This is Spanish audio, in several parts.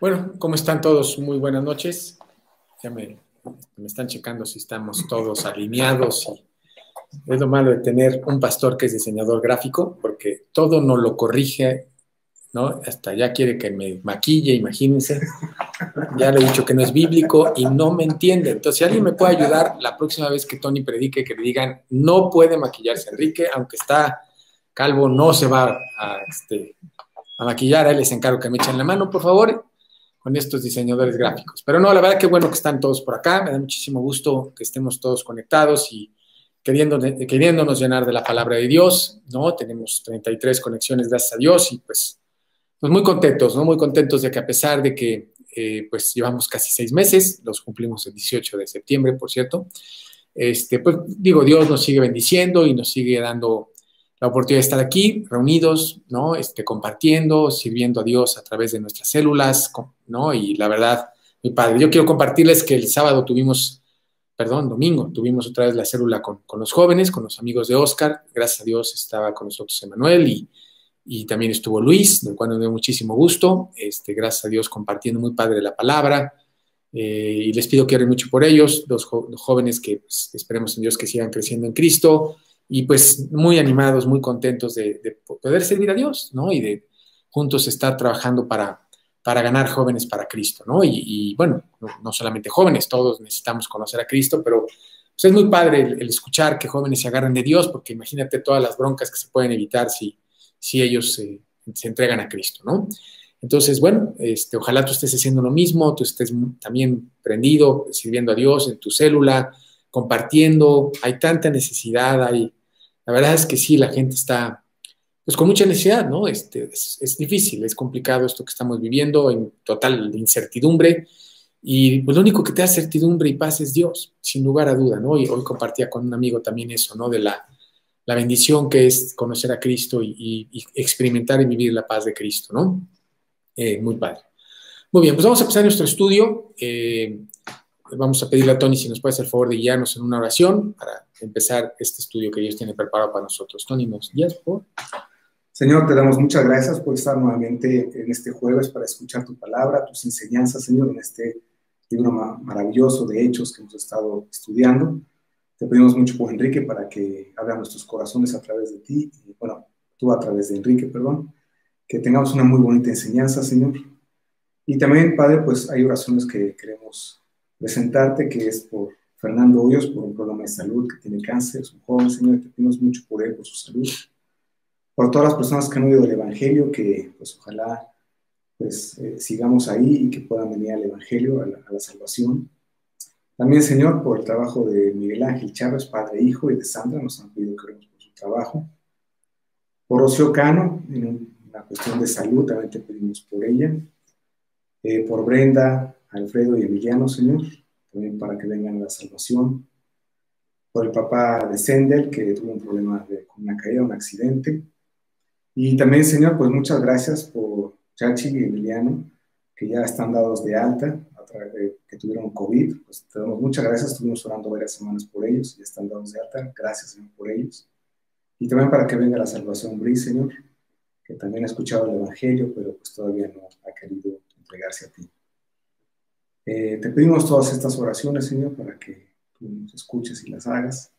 Bueno, ¿cómo están todos? Muy buenas noches. Ya me están checando si estamos todos alineados. Y es lo malo de tener un pastor que es diseñador gráfico, porque todo nos lo corrige, ¿no? Hasta ya quiere que me maquille, imagínense. Ya le he dicho que no es bíblico y no me entiende. Entonces, si alguien me puede ayudar la próxima vez que Tony predique, que le digan, no puede maquillarse Enrique, aunque está calvo, no se va a maquillar. Ahí les encargo que me echen la mano, por favor, con estos diseñadores gráficos. Pero no, la verdad que bueno que están todos por acá, me da muchísimo gusto que estemos todos conectados y queriéndonos llenar de la palabra de Dios, ¿no? Tenemos 33 conexiones, gracias a Dios, y pues muy contentos, ¿no? Muy contentos de que a pesar de que pues llevamos casi 6 meses, los cumplimos el 18 de septiembre, por cierto, pues digo, Dios nos sigue bendiciendo y nos sigue dando la oportunidad de estar aquí, reunidos, ¿no? Compartiendo, sirviendo a Dios a través de nuestras células, ¿no? Y la verdad, mi padre, yo quiero compartirles que el sábado domingo, tuvimos otra vez la célula con los jóvenes, con los amigos de Oscar. Gracias a Dios estaba con nosotros Emanuel y también estuvo Luis, del cual nos dio muchísimo gusto. Gracias a Dios compartiendo muy padre la palabra. Y les pido que oren mucho por ellos, los jóvenes que pues, esperemos en Dios que sigan creciendo en Cristo y pues muy animados, muy contentos de poder servir a Dios, ¿no? Y de juntos estar trabajando para ganar jóvenes para Cristo, ¿no? Y bueno, no solamente jóvenes, todos necesitamos conocer a Cristo, pero pues, es muy padre el escuchar que jóvenes se agarran de Dios, porque imagínate todas las broncas que se pueden evitar si ellos se entregan a Cristo, ¿no? Entonces, bueno, ojalá tú estés haciendo lo mismo, tú estés también prendido, sirviendo a Dios en tu célula, compartiendo. Hay tanta necesidad, la verdad es que sí, la gente está pues con mucha necesidad, ¿no? Es difícil, es complicado esto que estamos viviendo en total incertidumbre y pues lo único que te da certidumbre y paz es Dios, sin lugar a duda, ¿no? Y hoy compartía con un amigo también eso, ¿no? De la bendición que es conocer a Cristo y experimentar y vivir la paz de Cristo, ¿no? Muy padre. Muy bien, pues vamos a empezar nuestro estudio. Vamos a pedirle a Tony si nos puede hacer el favor de guiarnos en una oración para empezar este estudio que Dios tiene preparado para nosotros. Tony, ¿nos guías, por favor? Señor, te damos muchas gracias por estar nuevamente en este jueves para escuchar tu palabra, tus enseñanzas, Señor, en este libro maravilloso de Hechos que hemos estado estudiando. Te pedimos mucho por Enrique para que hable a nuestros corazones a través de ti, y bueno, tú a través de Enrique, perdón, que tengamos una muy bonita enseñanza, Señor. Y también, Padre, pues hay oraciones que queremos presentarte, que es por Fernando Hoyos, por un problema de salud, que tiene cáncer, es un joven, Señor, te pedimos mucho por él, por su salud. Por todas las personas que han oído el Evangelio, que pues ojalá pues sigamos ahí y que puedan venir al Evangelio, a la salvación. También, Señor, por el trabajo de Miguel Ángel Chávez, padre e hijo, y de Sandra, nos han pedido que oremos por su trabajo. Por Rocío Cano, en una cuestión de salud, también te pedimos por ella. Por Brenda, Alfredo y Emiliano, Señor, también para que vengan a la salvación. Por el papá de Sendel, que tuvo un problema con una caída, un accidente. Y también, Señor, pues muchas gracias por Chachi y Emiliano, que ya están dados de alta, que tuvieron COVID. Pues te damos muchas gracias, estuvimos orando varias semanas por ellos, ya están dados de alta. Gracias, Señor, por ellos. Y también para que venga la salvación Brice, Señor, que también ha escuchado el Evangelio, pero pues todavía no ha querido entregarse a ti. Te pedimos todas estas oraciones, Señor, para que tú nos escuches y las hagas.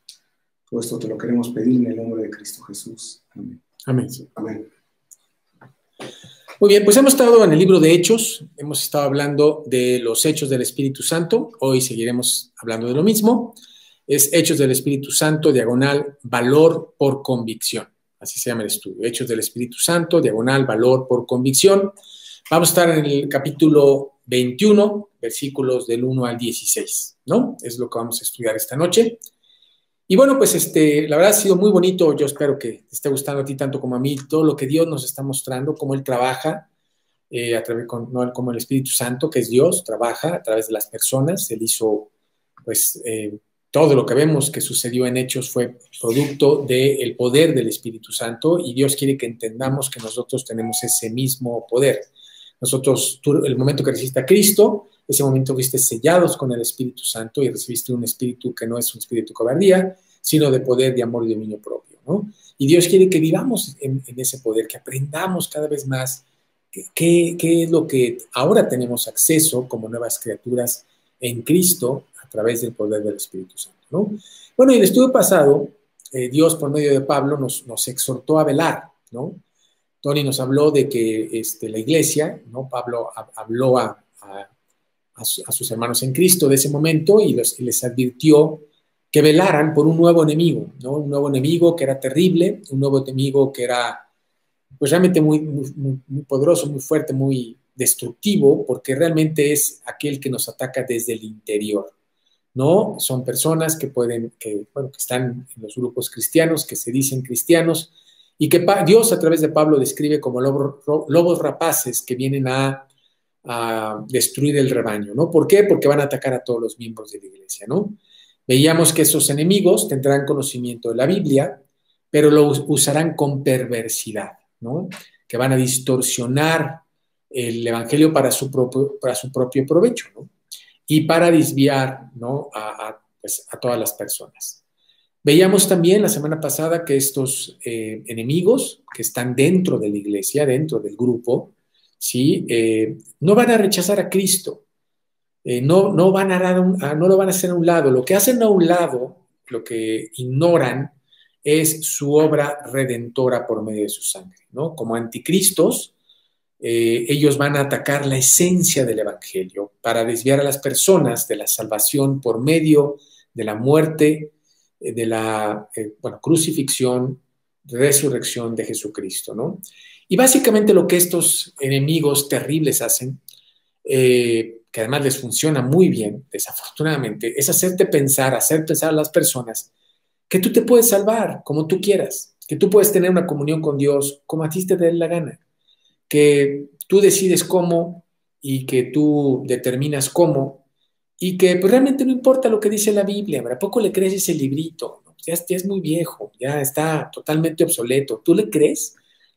Todo esto te lo queremos pedir en el nombre de Cristo Jesús. Amén. Amén. Amén. Muy bien, pues hemos estado en el libro de Hechos, hemos estado hablando de los hechos del Espíritu Santo, hoy seguiremos hablando de lo mismo. Es Hechos del Espíritu Santo, diagonal, valor por convicción. Así se llama el estudio. Hechos del Espíritu Santo, diagonal, valor por convicción. Vamos a estar en el capítulo 21, versículos del 1 al 16, ¿no? Es lo que vamos a estudiar esta noche. Y bueno, pues la verdad ha sido muy bonito. Yo espero que te esté gustando a ti tanto como a mí todo lo que Dios nos está mostrando, cómo Él trabaja a través, no, como el Espíritu Santo, que es Dios, trabaja a través de las personas. Él hizo, pues, todo lo que vemos que sucedió en Hechos fue producto del poder del Espíritu Santo y Dios quiere que entendamos que nosotros tenemos ese mismo poder. Nosotros, tú, el momento que recibiste a Cristo, ese momento fuiste sellados con el Espíritu Santo y recibiste un espíritu que no es un espíritu de cobardía, sino de poder, de amor y de dominio propio, ¿no? Y Dios quiere que vivamos en ese poder, que aprendamos cada vez más qué es lo que ahora tenemos acceso como nuevas criaturas en Cristo a través del poder del Espíritu Santo, ¿no? Bueno, y el estudio pasado, Dios por medio de Pablo nos exhortó a velar, ¿no? Tony nos habló de que la iglesia, ¿no? Pablo habló a sus hermanos en Cristo de ese momento y les advirtió que velaran por un nuevo enemigo, ¿no? Un nuevo enemigo que era terrible, un nuevo enemigo que era pues realmente muy poderoso, muy fuerte, muy destructivo, porque realmente es aquel que nos ataca desde el interior, ¿no? Son personas que que están en los grupos cristianos, que se dicen cristianos, y que Dios a través de Pablo describe como lobos rapaces que vienen a destruir el rebaño, ¿no? ¿Por qué? Porque van a atacar a todos los miembros de la iglesia, ¿no? Veíamos que esos enemigos tendrán conocimiento de la Biblia, pero lo usarán con perversidad, ¿no? Que van a distorsionar el evangelio para su propio provecho, ¿no? Y para desviar, ¿no? Pues, a todas las personas. Veíamos también la semana pasada que estos enemigos que están dentro de la iglesia, dentro del grupo, ¿sí? No van a rechazar a Cristo, no lo van a hacer a un lado. Lo que hacen a un lado, lo que ignoran, es su obra redentora por medio de su sangre, ¿no? Como anticristos, ellos van a atacar la esencia del evangelio para desviar a las personas de la salvación por medio de la muerte, de la crucifixión, resurrección de Jesucristo, ¿no? Y básicamente lo que estos enemigos terribles hacen, que además les funciona muy bien, desafortunadamente, es hacer pensar a las personas que tú te puedes salvar como tú quieras, que tú puedes tener una comunión con Dios como a ti te dé la gana, que tú decides cómo y que tú determinas cómo y que pues, realmente no importa lo que dice la Biblia, ¿a poco le crees ese librito? ¿No? Ya es muy viejo, ya está totalmente obsoleto. ¿Tú le crees?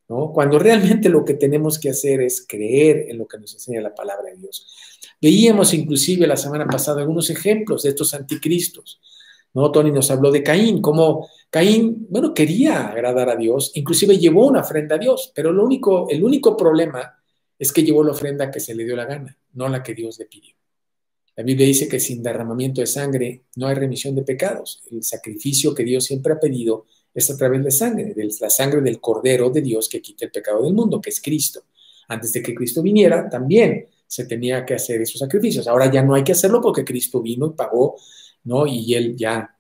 ¿No? Cuando realmente lo que tenemos que hacer es creer en lo que nos enseña la palabra de Dios. Veíamos inclusive la semana pasada algunos ejemplos de estos anticristos, ¿no? Tony nos habló de Caín, cómo Caín, bueno, quería agradar a Dios, inclusive llevó una ofrenda a Dios, pero el único problema es que llevó la ofrenda que se le dio la gana, no la que Dios le pidió. La Biblia dice que sin derramamiento de sangre no hay remisión de pecados. El sacrificio que Dios siempre ha pedido es a través de sangre, de la sangre del Cordero de Dios que quita el pecado del mundo, que es Cristo. Antes de que Cristo viniera, también se tenía que hacer esos sacrificios. Ahora ya no hay que hacerlo porque Cristo vino y pagó, ¿no? Y Él ya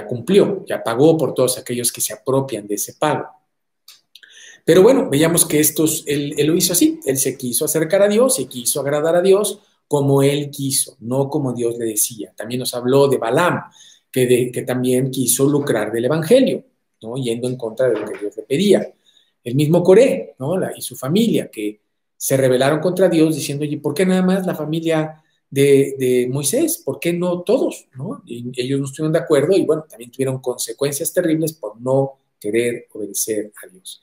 cumplió, ya pagó por todos aquellos que se apropian de ese pago. Pero bueno, veíamos que él lo hizo así. Él se quiso acercar a Dios y quiso agradar a Dios como él quiso, no como Dios le decía. También nos habló de Balaam, que también quiso lucrar del evangelio, ¿no? Yendo en contra de lo que Dios le pedía. El mismo Coré, ¿no? Y su familia, que se rebelaron contra Dios diciendo, oye, ¿por qué nada más la familia de Moisés? ¿Por qué no todos? ¿No? Y ellos no estuvieron de acuerdo y bueno, también tuvieron consecuencias terribles por no querer obedecer a Dios.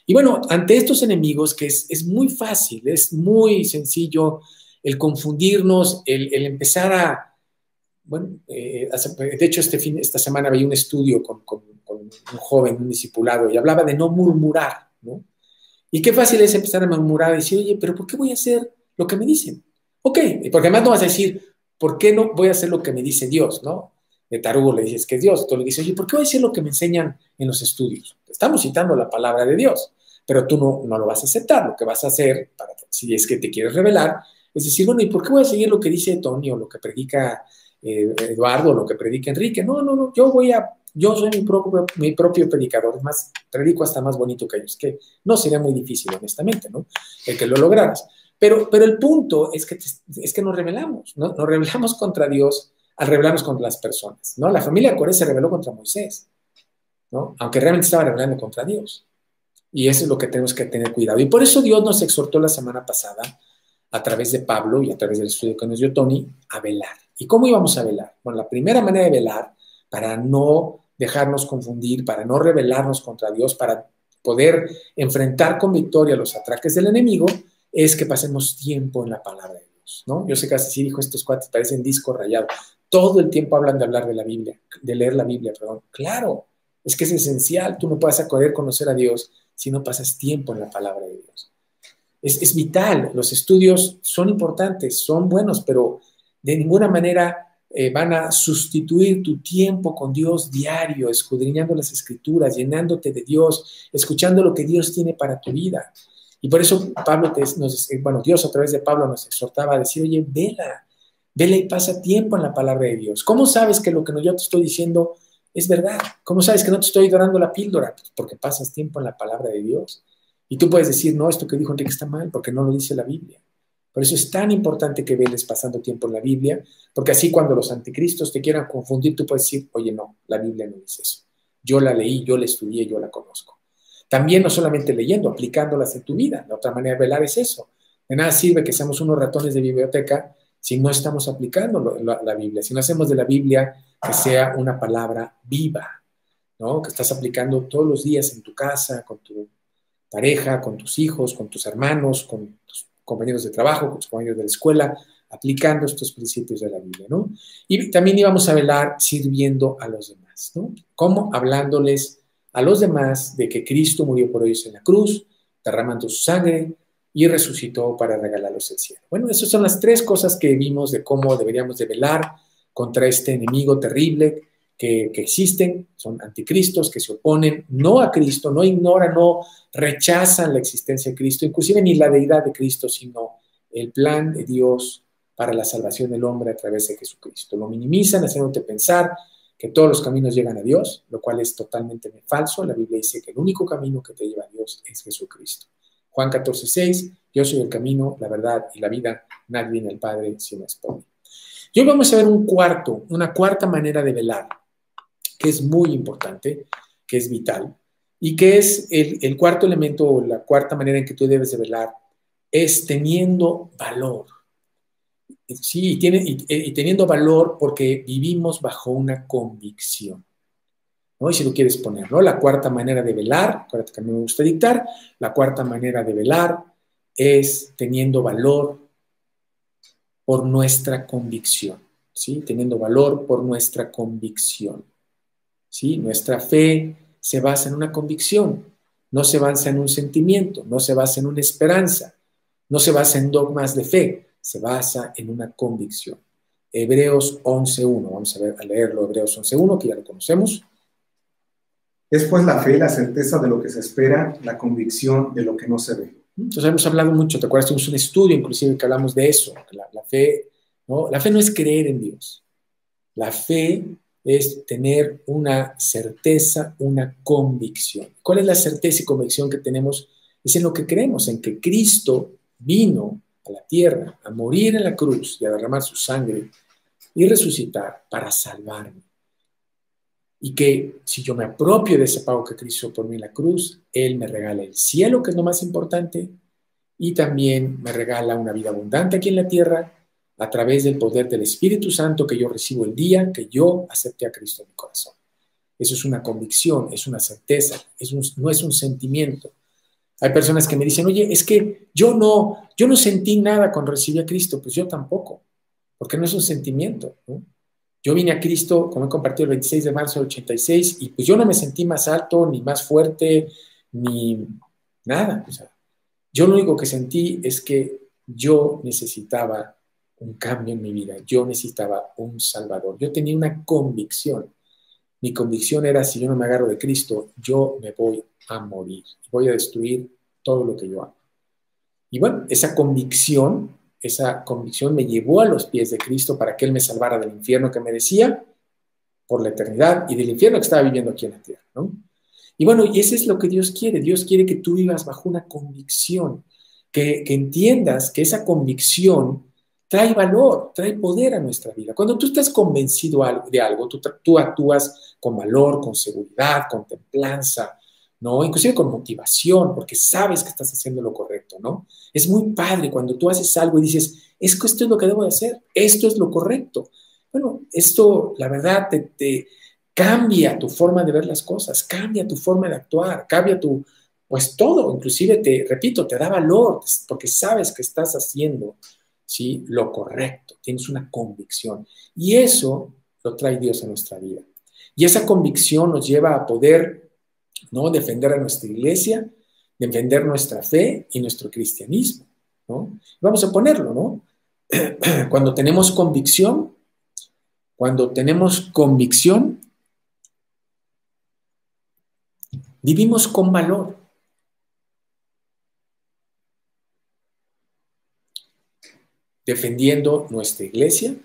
Y bueno, ante estos enemigos, que es muy fácil, es muy sencillo el confundirnos, el empezar a, bueno, de hecho esta semana veía un estudio con un joven, un discipulado, y hablaba de no murmurar, ¿no? Y qué fácil es empezar a murmurar y decir, oye, pero ¿por qué voy a hacer lo que me dicen? Ok, porque además no vas a decir, ¿por qué no voy a hacer lo que me dice Dios, no? De tarugo le dices que es Dios, tú le dices, oye, ¿por qué voy a hacer lo que me enseñan en los estudios? Estamos citando la palabra de Dios, pero tú no lo vas a aceptar. Lo que vas a hacer, si es que te quieres revelar, es decir, bueno, ¿y por qué voy a seguir lo que dice Tony o lo que predica Eduardo o lo que predica Enrique? No, yo soy mi propio predicador, es más, predico hasta más bonito que ellos, que no sería muy difícil, honestamente, ¿no? El que lo lograras. Pero el punto es que nos rebelamos, ¿no? Nos rebelamos contra Dios al rebelarnos contra las personas, ¿no? La familia Coré se rebeló contra Moisés, ¿no? Aunque realmente estaba rebelando contra Dios. Y eso es lo que tenemos que tener cuidado. Y por eso Dios nos exhortó la semana pasada, a través de Pablo y a través del estudio que nos dio Tony, a velar. ¿Y cómo íbamos a velar? Bueno, la primera manera de velar, para no dejarnos confundir, para no rebelarnos contra Dios, para poder enfrentar con victoria los ataques del enemigo, es que pasemos tiempo en la palabra de Dios, ¿no? Yo sé que así dijo, estos cuates parecen disco rayado. Todo el tiempo hablan de hablar de la Biblia, de leer la Biblia, perdón. Claro, es esencial. Tú no puedes poder conocer a Dios si no pasas tiempo en la palabra de Dios. Es vital. Los estudios son importantes, son buenos, pero de ninguna manera van a sustituir tu tiempo con Dios diario, escudriñando las Escrituras, llenándote de Dios, escuchando lo que Dios tiene para tu vida. Y por eso Dios a través de Pablo nos exhortaba a decir, oye, vela y pasa tiempo en la palabra de Dios. ¿Cómo sabes que lo que yo te estoy diciendo es verdad? ¿Cómo sabes que no te estoy dando la píldora? Pues porque pasas tiempo en la palabra de Dios. Y tú puedes decir, no, esto que dijo Enrique está mal, porque no lo dice la Biblia. Por eso es tan importante que veles pasando tiempo en la Biblia, porque así cuando los anticristos te quieran confundir, tú puedes decir, oye, no, la Biblia no dice eso. Yo la leí, yo la estudié, yo la conozco. También no solamente leyendo, aplicándolas en tu vida. La otra manera de velar es eso. De nada sirve que seamos unos ratones de biblioteca si no estamos aplicando la Biblia, si no hacemos de la Biblia que sea una palabra viva, ¿no? Que estás aplicando todos los días en tu casa, con tu pareja, con tus hijos, con tus hermanos, con tus compañeros de trabajo, con tus compañeros de la escuela, aplicando estos principios de la Biblia, ¿no? Y también íbamos a velar sirviendo a los demás, ¿no? ¿Cómo? Hablándoles a los demás de que Cristo murió por ellos en la cruz, derramando su sangre y resucitó para regalarlos el cielo. Bueno, esas son las tres cosas que vimos de cómo deberíamos de velar contra este enemigo terrible que existen, son anticristos que se oponen no a Cristo, no ignoran, no rechazan la existencia de Cristo, inclusive ni la deidad de Cristo, sino el plan de Dios para la salvación del hombre a través de Jesucristo. Lo minimizan haciéndote pensar que todos los caminos llegan a Dios, lo cual es totalmente falso. La Biblia dice que el único camino que te lleva a Dios es Jesucristo. Juan 14:6, yo soy el camino, la verdad y la vida, nadie viene al Padre si no es por mí. Y hoy vamos a ver una cuarta manera de velar, que es muy importante, que es vital, y que es el cuarto elemento o la cuarta manera en que tú debes de velar, es teniendo valor. Sí, y teniendo valor porque vivimos bajo una convicción, ¿no? Y si lo quieres poner, ¿no? La cuarta manera de velar, acuérdate que a mí me gusta dictar, la cuarta manera de velar es teniendo valor por nuestra convicción, ¿sí? Teniendo valor por nuestra convicción, ¿sí? Nuestra fe se basa en una convicción, no se basa en un sentimiento, no se basa en una esperanza, no se basa en dogmas de fe, se basa en una convicción. Hebreos 11:1, vamos a leerlo, Hebreos 11:1, que ya lo conocemos. Es pues la fe, la certeza de lo que se espera, la convicción de lo que no se ve. Entonces hemos hablado mucho, ¿te acuerdas? Tuvimos un estudio inclusive que hablamos de eso, la fe, ¿no? La fe no es creer en Dios, la fe es tener una certeza, una convicción. ¿Cuál es la certeza y convicción que tenemos? Es en lo que creemos, en que Cristo vino a la tierra a morir en la cruz y a derramar su sangre y resucitar para salvarme. Y que si yo me apropio de ese pago que Cristo hizo por mí en la cruz, Él me regala el cielo, que es lo más importante, y también me regala una vida abundante aquí en la tierra a través del poder del Espíritu Santo que yo recibo el día que yo acepté a Cristo en mi corazón. Eso es una convicción, es una certeza, no es un sentimiento. Hay personas que me dicen, oye, es que yo no sentí nada cuando recibí a Cristo. Pues yo tampoco, porque no es un sentimiento, ¿no? Yo vine a Cristo, como he compartido, el 26 de marzo del 86, y pues yo no me sentí más alto, ni más fuerte, ni nada. O sea, yo lo único que sentí es que yo necesitaba un cambio en mi vida, yo necesitaba un Salvador. Yo tenía una convicción. Mi convicción era, si yo no me agarro de Cristo, yo me voy a morir, voy a destruir todo lo que yo amo. Y bueno, esa convicción me llevó a los pies de Cristo para que Él me salvara del infierno que merecía por la eternidad y del infierno que estaba viviendo aquí en la tierra, ¿no? Y bueno, y eso es lo que Dios quiere. Dios quiere que tú vivas bajo una convicción, que entiendas que esa convicción trae valor, trae poder a nuestra vida. Cuando tú estás convencido de algo, tú actúas con valor, con seguridad, con templanza, ¿no? Inclusive con motivación, porque sabes que estás haciendo lo correcto, ¿no? Es muy padre cuando tú haces algo y dices, es que esto es lo que debo de hacer, esto es lo correcto. Bueno, esto, la verdad, te cambia tu forma de ver las cosas, cambia tu forma de actuar, cambia pues todo, inclusive te da valor, porque sabes que estás haciendo, ¿sí?, lo correcto, tienes una convicción. Y eso lo trae Dios a nuestra vida. Y esa convicción nos lleva a poder, ¿no?, defender a nuestra iglesia, defender nuestra fe y nuestro cristianismo, ¿no? Vamos a ponerlo, ¿no? Cuando tenemos convicción, vivimos con valor. Defendiendo nuestra iglesia,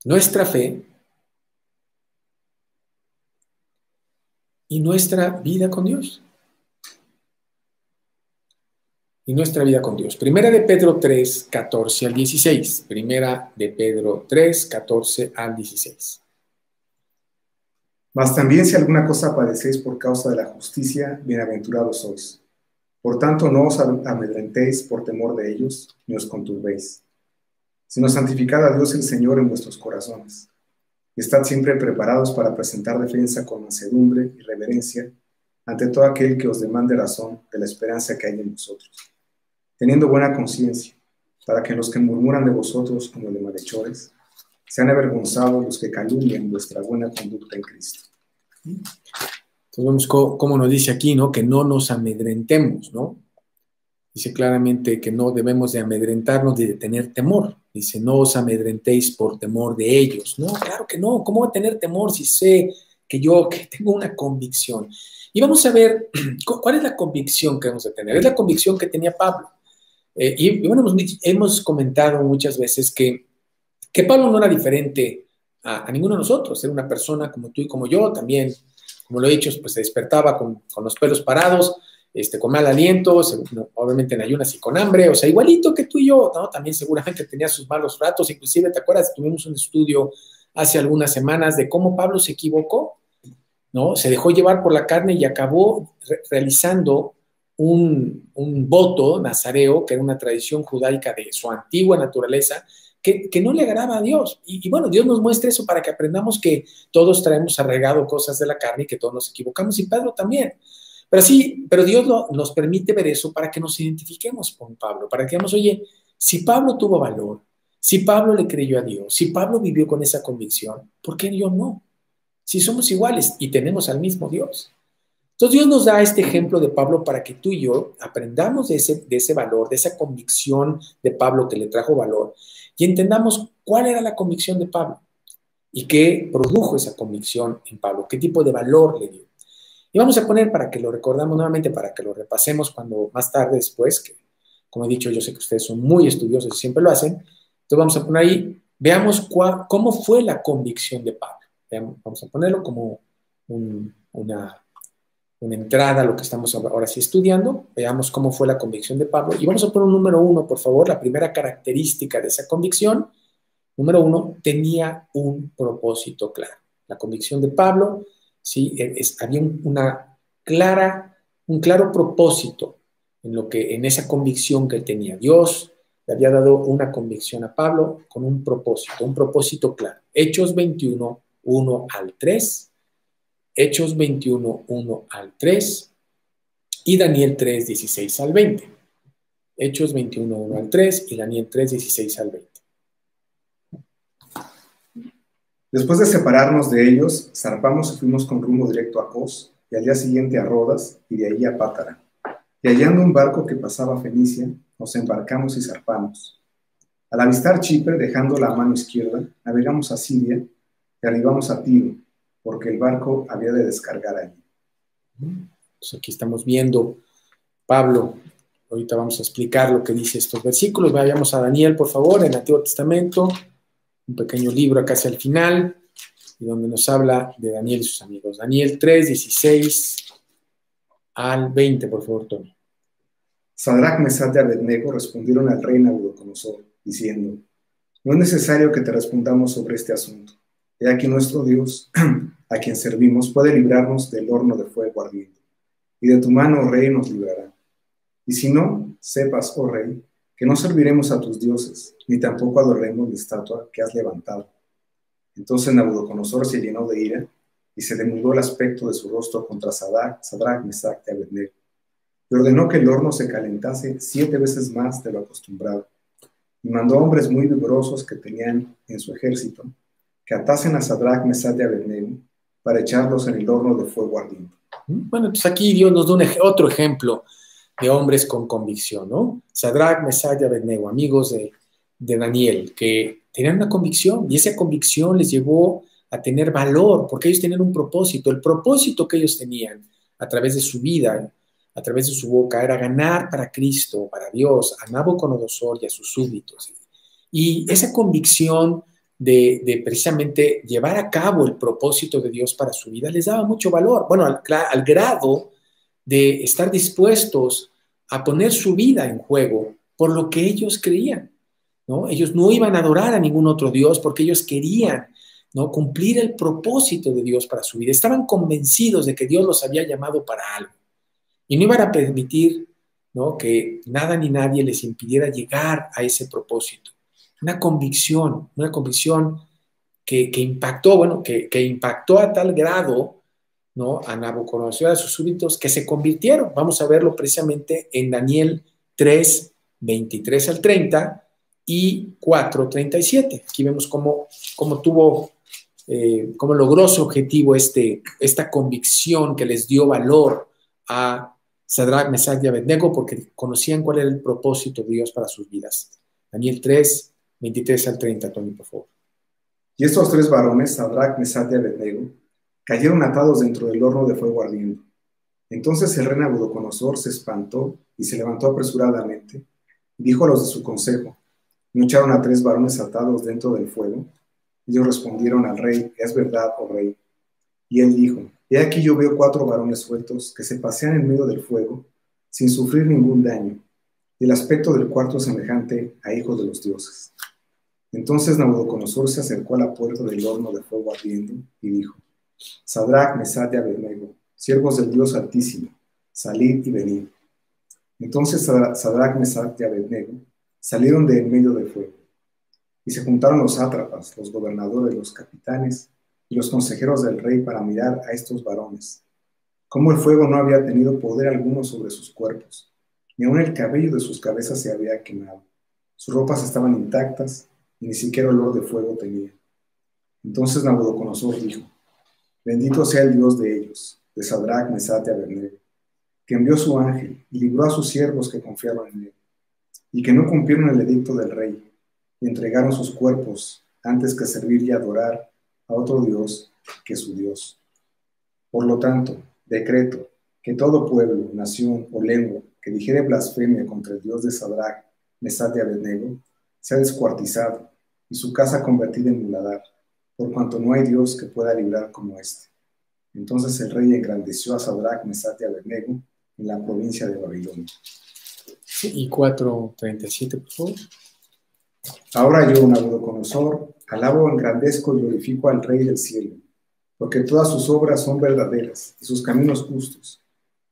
nuestra fe y nuestra vida con Dios. Primera de Pedro 3, 14 al 16. Primera de Pedro 3, 14 al 16. Mas también si alguna cosa padecéis por causa de la justicia, bienaventurados sois. Por tanto, no os amedrentéis por temor de ellos, ni os conturbéis, sino santificad a Dios el Señor en vuestros corazones. Y estad siempre preparados para presentar defensa con mansedumbre y reverencia ante todo aquel que os demande razón de la esperanza que hay en vosotros, teniendo buena conciencia, para que los que murmuran de vosotros como de malhechores sean avergonzados los que calumnian vuestra buena conducta en Cristo. Entonces vemos cómo nos dice aquí, ¿no? Que no nos amedrentemos, ¿no? Dice claramente que no debemos de amedrentarnos ni de tener temor. Dice, no os amedrentéis por temor de ellos. No, claro que no. ¿Cómo voy a tener temor si sé que tengo una convicción? Y vamos a ver, ¿cuál es la convicción que vamos a tener? Es la convicción que tenía Pablo. Y bueno, hemos comentado muchas veces que Pablo no era diferente a ninguno de nosotros. Era una persona como tú y como yo, también, como lo he dicho, pues se despertaba con los pelos parados, con mal aliento, obviamente en ayunas y con hambre, o sea, igualito que tú y yo, ¿no? También seguramente tenía sus malos ratos, inclusive, ¿te acuerdas? Tuvimos un estudio hace algunas semanas de cómo Pablo se equivocó, ¿no? Se dejó llevar por la carne y acabó realizando un voto nazareo, que era una tradición judaica de su antigua naturaleza, que no le agrada a Dios. Y bueno, Dios nos muestra eso para que aprendamos que todos traemos arraigado cosas de la carne y que todos nos equivocamos, y Pedro también. Pero Dios nos permite ver eso para que nos identifiquemos con Pablo, para que digamos, oye, si Pablo tuvo valor, si Pablo le creyó a Dios, si Pablo vivió con esa convicción, ¿por qué yo no? Si somos iguales y tenemos al mismo Dios. Entonces Dios nos da este ejemplo de Pablo para que tú y yo aprendamos de ese valor, de esa convicción de Pablo que le trajo valor, y entendamos cuál era la convicción de Pablo y qué produjo esa convicción en Pablo, qué tipo de valor le dio. Y vamos a poner, para que lo recordamos nuevamente, para que lo repasemos cuando más tarde después, que como he dicho, yo sé que ustedes son muy estudiosos y siempre lo hacen. Entonces vamos a poner ahí, veamos cómo fue la convicción de Pablo. Vamos a ponerlo como una entrada a lo que estamos ahora sí estudiando. Veamos cómo fue la convicción de Pablo. Y vamos a poner un número 1, por favor. La primera característica de esa convicción, número 1, tenía un propósito claro. La convicción de Pablo, ¿sí? Había un claro propósito en esa convicción que él tenía. Dios le había dado una convicción a Pablo con un propósito claro. Hechos 21, 1 al 3. Hechos 21, 1 al 3 y Daniel 3, 16 al 20. Hechos 21, 1 al 3 y Daniel 3, 16 al 20. Después de separarnos de ellos, zarpamos y fuimos con rumbo directo a Cos, y al día siguiente a Rodas, y de ahí a Pátara. Y hallando un barco que pasaba a Fenicia, nos embarcamos y zarpamos. Al avistar Chipre, dejando la mano izquierda, navegamos a Siria y arribamos a Tiro, porque el barco había de descargar allí. Pues aquí estamos viendo Pablo. Ahorita vamos a explicar lo que dice estos versículos. Vayamos a Daniel, por favor, en el Antiguo Testamento. Un pequeño libro acá hacia el final, donde nos habla de Daniel y sus amigos. Daniel 3, 16 al 20, por favor, Tony. Sadrac, Mesach y Abednego respondieron al rey Nabucodonosor, diciendo: no es necesario que te respondamos sobre este asunto. He aquí nuestro Dios, a quien servimos, puede librarnos del horno de fuego ardiente, y de tu mano, oh rey, nos librará. Y si no, sepas, oh rey, que no serviremos a tus dioses, ni tampoco adoraremos la estatua que has levantado. Entonces Nabucodonosor se llenó de ira, y se demudó el aspecto de su rostro contra Sadrac, Mesach y Abednego, y ordenó que el horno se calentase 7 veces más de lo acostumbrado, y mandó hombres muy vigorosos que tenían en su ejército, que atasen a Sadrac, Mesach y Abednego, para echarlos en el horno de fuego ardiente. Bueno, entonces aquí Dios nos da otro ejemplo de hombres con convicción, ¿no? Sadrac, Mesach y Abednego, amigos de Daniel, que tenían una convicción, y esa convicción les llevó a tener valor, porque ellos tenían un propósito. El propósito que ellos tenían a través de su vida, a través de su boca, era ganar para Cristo, para Dios, a Nabucodonosor y a sus súbditos. Y esa convicción de precisamente llevar a cabo el propósito de Dios para su vida les daba mucho valor. Bueno, al grado de estar dispuestos a poner su vida en juego por lo que ellos creían, ¿no? Ellos no iban a adorar a ningún otro Dios porque ellos querían, ¿no?, cumplir el propósito de Dios para su vida. Estaban convencidos de que Dios los había llamado para algo y no iban a permitir, ¿no?, que nada ni nadie les impidiera llegar a ese propósito. Una convicción que impactó, bueno, que impactó a tal grado, ¿no?, a Nabucodonosor y a sus súbditos, que se convirtieron. Vamos a verlo precisamente en Daniel 3, 23 al 30 y 4, 37. Aquí vemos cómo logró su objetivo esta convicción que les dio valor a Sadrac, Mesach y Abednego, porque conocían cuál era el propósito de Dios para sus vidas. Daniel 3, 23 al 30, Tony, por favor. Y estos tres varones, Sadrac, Mesach y Abednego, cayeron atados dentro del horno de fuego ardiendo. Entonces el rey Nabucodonosor se espantó y se levantó apresuradamente y dijo a los de su consejo: ¿no echaron a tres varones atados dentro del fuego? Ellos respondieron al rey: es verdad, oh rey. Y él dijo: he aquí yo veo 4 varones sueltos que se pasean en medio del fuego sin sufrir ningún daño, y el aspecto del cuarto es semejante a hijos de los dioses. Entonces Nabucodonosor se acercó a la puerta del horno de fuego ardiendo y dijo: Sadrac, Mesach y Abednego, siervos del Dios Altísimo, salid y venid. Entonces Sadrac, Mesach y Abednego salieron de en medio del fuego, y se juntaron los sátrapas, los gobernadores, los capitanes y los consejeros del rey para mirar a estos varones, cómo el fuego no había tenido poder alguno sobre sus cuerpos, ni aun el cabello de sus cabezas se había quemado. Sus ropas estaban intactas y ni siquiera olor de fuego tenía. Entonces Nabucodonosor dijo: bendito sea el Dios de ellos, de Sadrac, Mesach y Abednego, que envió su ángel y libró a sus siervos que confiaron en él, y que no cumplieron el edicto del rey, y entregaron sus cuerpos antes que servir y adorar a otro Dios que su Dios. Por lo tanto, decreto que todo pueblo, nación o lengua que dijere blasfemia contra el Dios de Sadrac, Mesach y Abednego sea descuartizado y su casa convertida en muladar, por cuanto no hay Dios que pueda librar como este. Entonces el rey engrandeció a Sadrac, Mesach y Abednego en la provincia de Babilonia. Sí, y 4:37, por favor. Ahora yo, Nabucodonosor, alabo, engrandezco y glorifico al Rey del cielo, porque todas sus obras son verdaderas y sus caminos justos,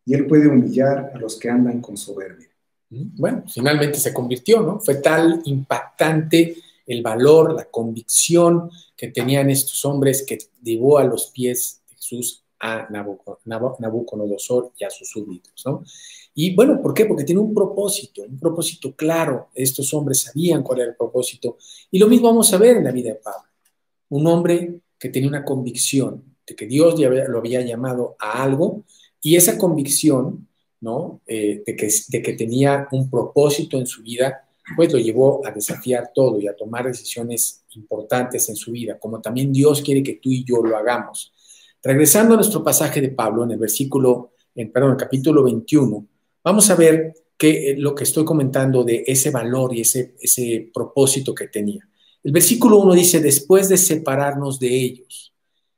y él puede humillar a los que andan con soberbia. Bueno, finalmente se convirtió, ¿no? Fue tal impactante el valor, la convicción que tenían estos hombres que llevó a los pies de Jesús a Nabucodonosor y a sus súbditos, ¿no? Y bueno, ¿por qué? Porque tiene un propósito claro. Estos hombres sabían cuál era el propósito. Y lo mismo vamos a ver en la vida de Pablo. Un hombre que tenía una convicción de que Dios lo había llamado a algo, y esa convicción, ¿no?, de que tenía un propósito en su vida, pues lo llevó a desafiar todo y a tomar decisiones importantes en su vida, como también Dios quiere que tú y yo lo hagamos. Regresando a nuestro pasaje de Pablo, en el capítulo 21, vamos a ver lo que estoy comentando de ese valor y ese propósito que tenía. El versículo 1 dice: después de separarnos de ellos.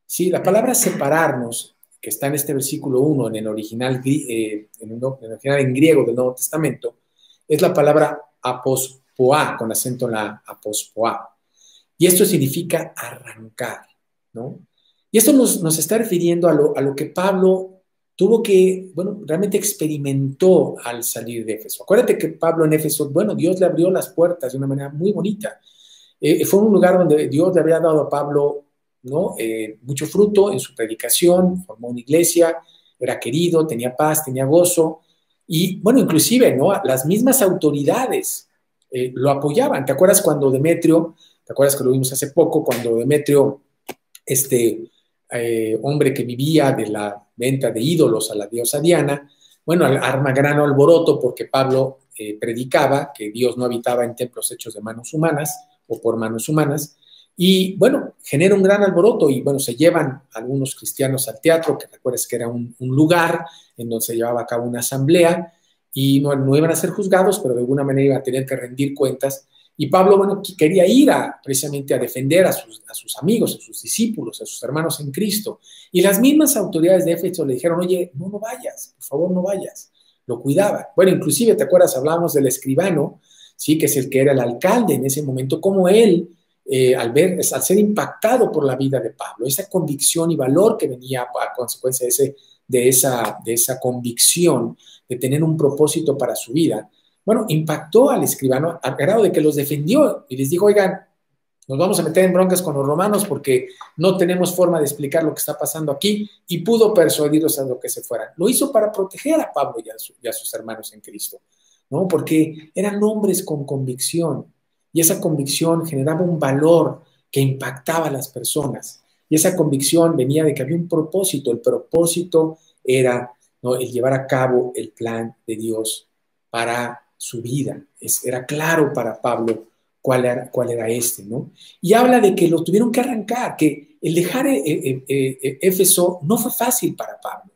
Sí, la palabra separarnos, que está en este versículo 1, en el original en griego del Nuevo Testamento, es la palabra apospoa, con acento en la apospoa. Y esto significa arrancar, ¿no? Y esto nos está refiriendo a lo que Pablo tuvo que, bueno, realmente experimentó al salir de Éfeso. Acuérdate que Pablo en Éfeso, bueno, Dios le abrió las puertas de una manera muy bonita. Fue un lugar donde Dios le había dado a Pablo, ¿no?, mucho fruto en su predicación, formó una iglesia, era querido, tenía paz, tenía gozo, y bueno, inclusive, ¿no?, las mismas autoridades lo apoyaban. ¿Te acuerdas cuando Demetrio, te acuerdas que lo vimos hace poco, cuando Demetrio hombre que vivía de la venta de ídolos a la diosa Diana, bueno, arma gran alboroto porque Pablo predicaba que Dios no habitaba en templos hechos de manos humanas o por manos humanas, y bueno, genera un gran alboroto y bueno, se llevan algunos cristianos al teatro, que recuerdes que era un lugar en donde se llevaba a cabo una asamblea y no iban a ser juzgados, pero de alguna manera iban a tener que rendir cuentas. Y Pablo, bueno, quería ir precisamente a defender a sus amigos, a sus discípulos, a sus hermanos en Cristo. Y las mismas autoridades de Éfeso le dijeron, oye, no vayas, por favor, no vayas. Lo cuidaba. Bueno, inclusive, ¿te acuerdas? Hablábamos del escribano, sí, que es el que era el alcalde en ese momento, como él, al ser impactado por la vida de Pablo, esa convicción y valor que venía a consecuencia de esa convicción de tener un propósito para su vida, bueno, impactó al escribano al grado de que los defendió y les dijo, oigan, nos vamos a meter en broncas con los romanos porque no tenemos forma de explicar lo que está pasando aquí, y pudo persuadirlos a lo que se fueran. Lo hizo para proteger a Pablo y a sus hermanos en Cristo, ¿no? Porque eran hombres con convicción y esa convicción generaba un valor que impactaba a las personas. Y esa convicción venía de que había un propósito. El propósito era, ¿no?, el llevar a cabo el plan de Dios para su vida. Era claro para Pablo cuál era este, ¿no? Y habla de que lo tuvieron que arrancar, que el dejar Éfeso no fue fácil para Pablo.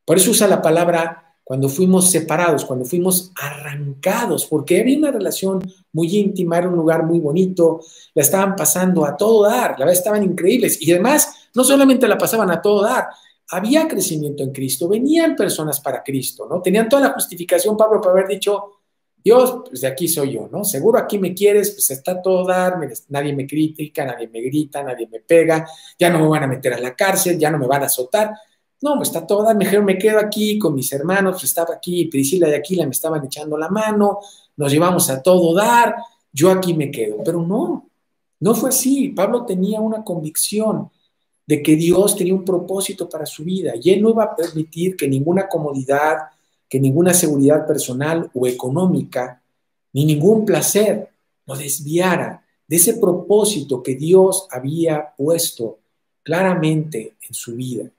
Por eso usa la palabra cuando fuimos separados, cuando fuimos arrancados, porque había una relación muy íntima, era un lugar muy bonito, la estaban pasando a todo dar, la verdad estaban increíbles. Y además, no solamente la pasaban a todo dar, había crecimiento en Cristo, venían personas para Cristo, ¿no? Tenían toda la justificación, Pablo, para haber dicho, Dios, pues de aquí soy yo, ¿no? Seguro aquí me quieres, pues está todo dar, nadie me critica, nadie me grita, nadie me pega, ya no me van a meter a la cárcel, ya no me van a azotar. No, pues está todo dar, mejor me quedo aquí con mis hermanos, pues estaba aquí, Priscila y Aquila me estaban echando la mano, nos llevamos a todo dar, yo aquí me quedo. Pero no fue así. Pablo tenía una convicción de que Dios tenía un propósito para su vida y él no iba a permitir que ninguna comodidad, que ninguna seguridad personal o económica, ni ningún placer lo desviara de ese propósito que Dios había puesto claramente en su vida,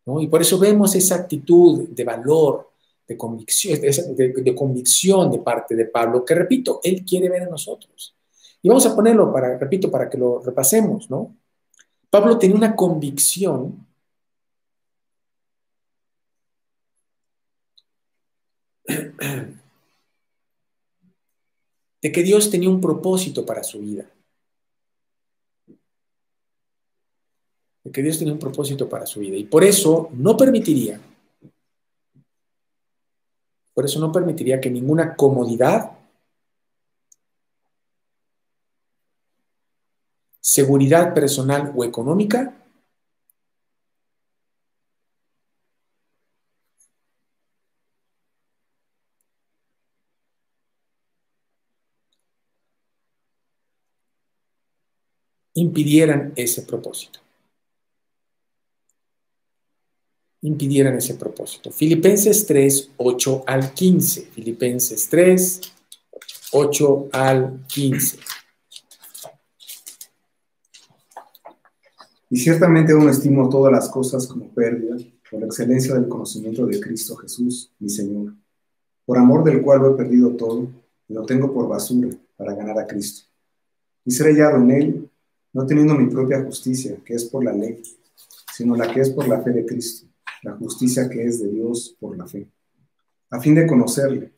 ¿no? Y por eso vemos esa actitud de valor, de convicción de parte de Pablo, que repito, él quiere ver en nosotros. Y vamos a ponerlo, repito, para que lo repasemos, ¿no? Pablo tenía una convicción de que Dios tenía un propósito para su vida. De que Dios tenía un propósito para su vida. Y por eso no permitiría que ninguna comodidad, seguridad personal o económica impidieran ese propósito. Filipenses 3, 8 al 15. Filipenses 3, 8 al 15. Y ciertamente aún estimo todas las cosas como pérdida por la excelencia del conocimiento de Cristo Jesús, mi Señor, por amor del cual lo he perdido todo y lo tengo por basura para ganar a Cristo. Y ser hallado en Él, no teniendo mi propia justicia, que es por la ley, sino la que es por la fe de Cristo, la justicia que es de Dios por la fe, a fin de conocerle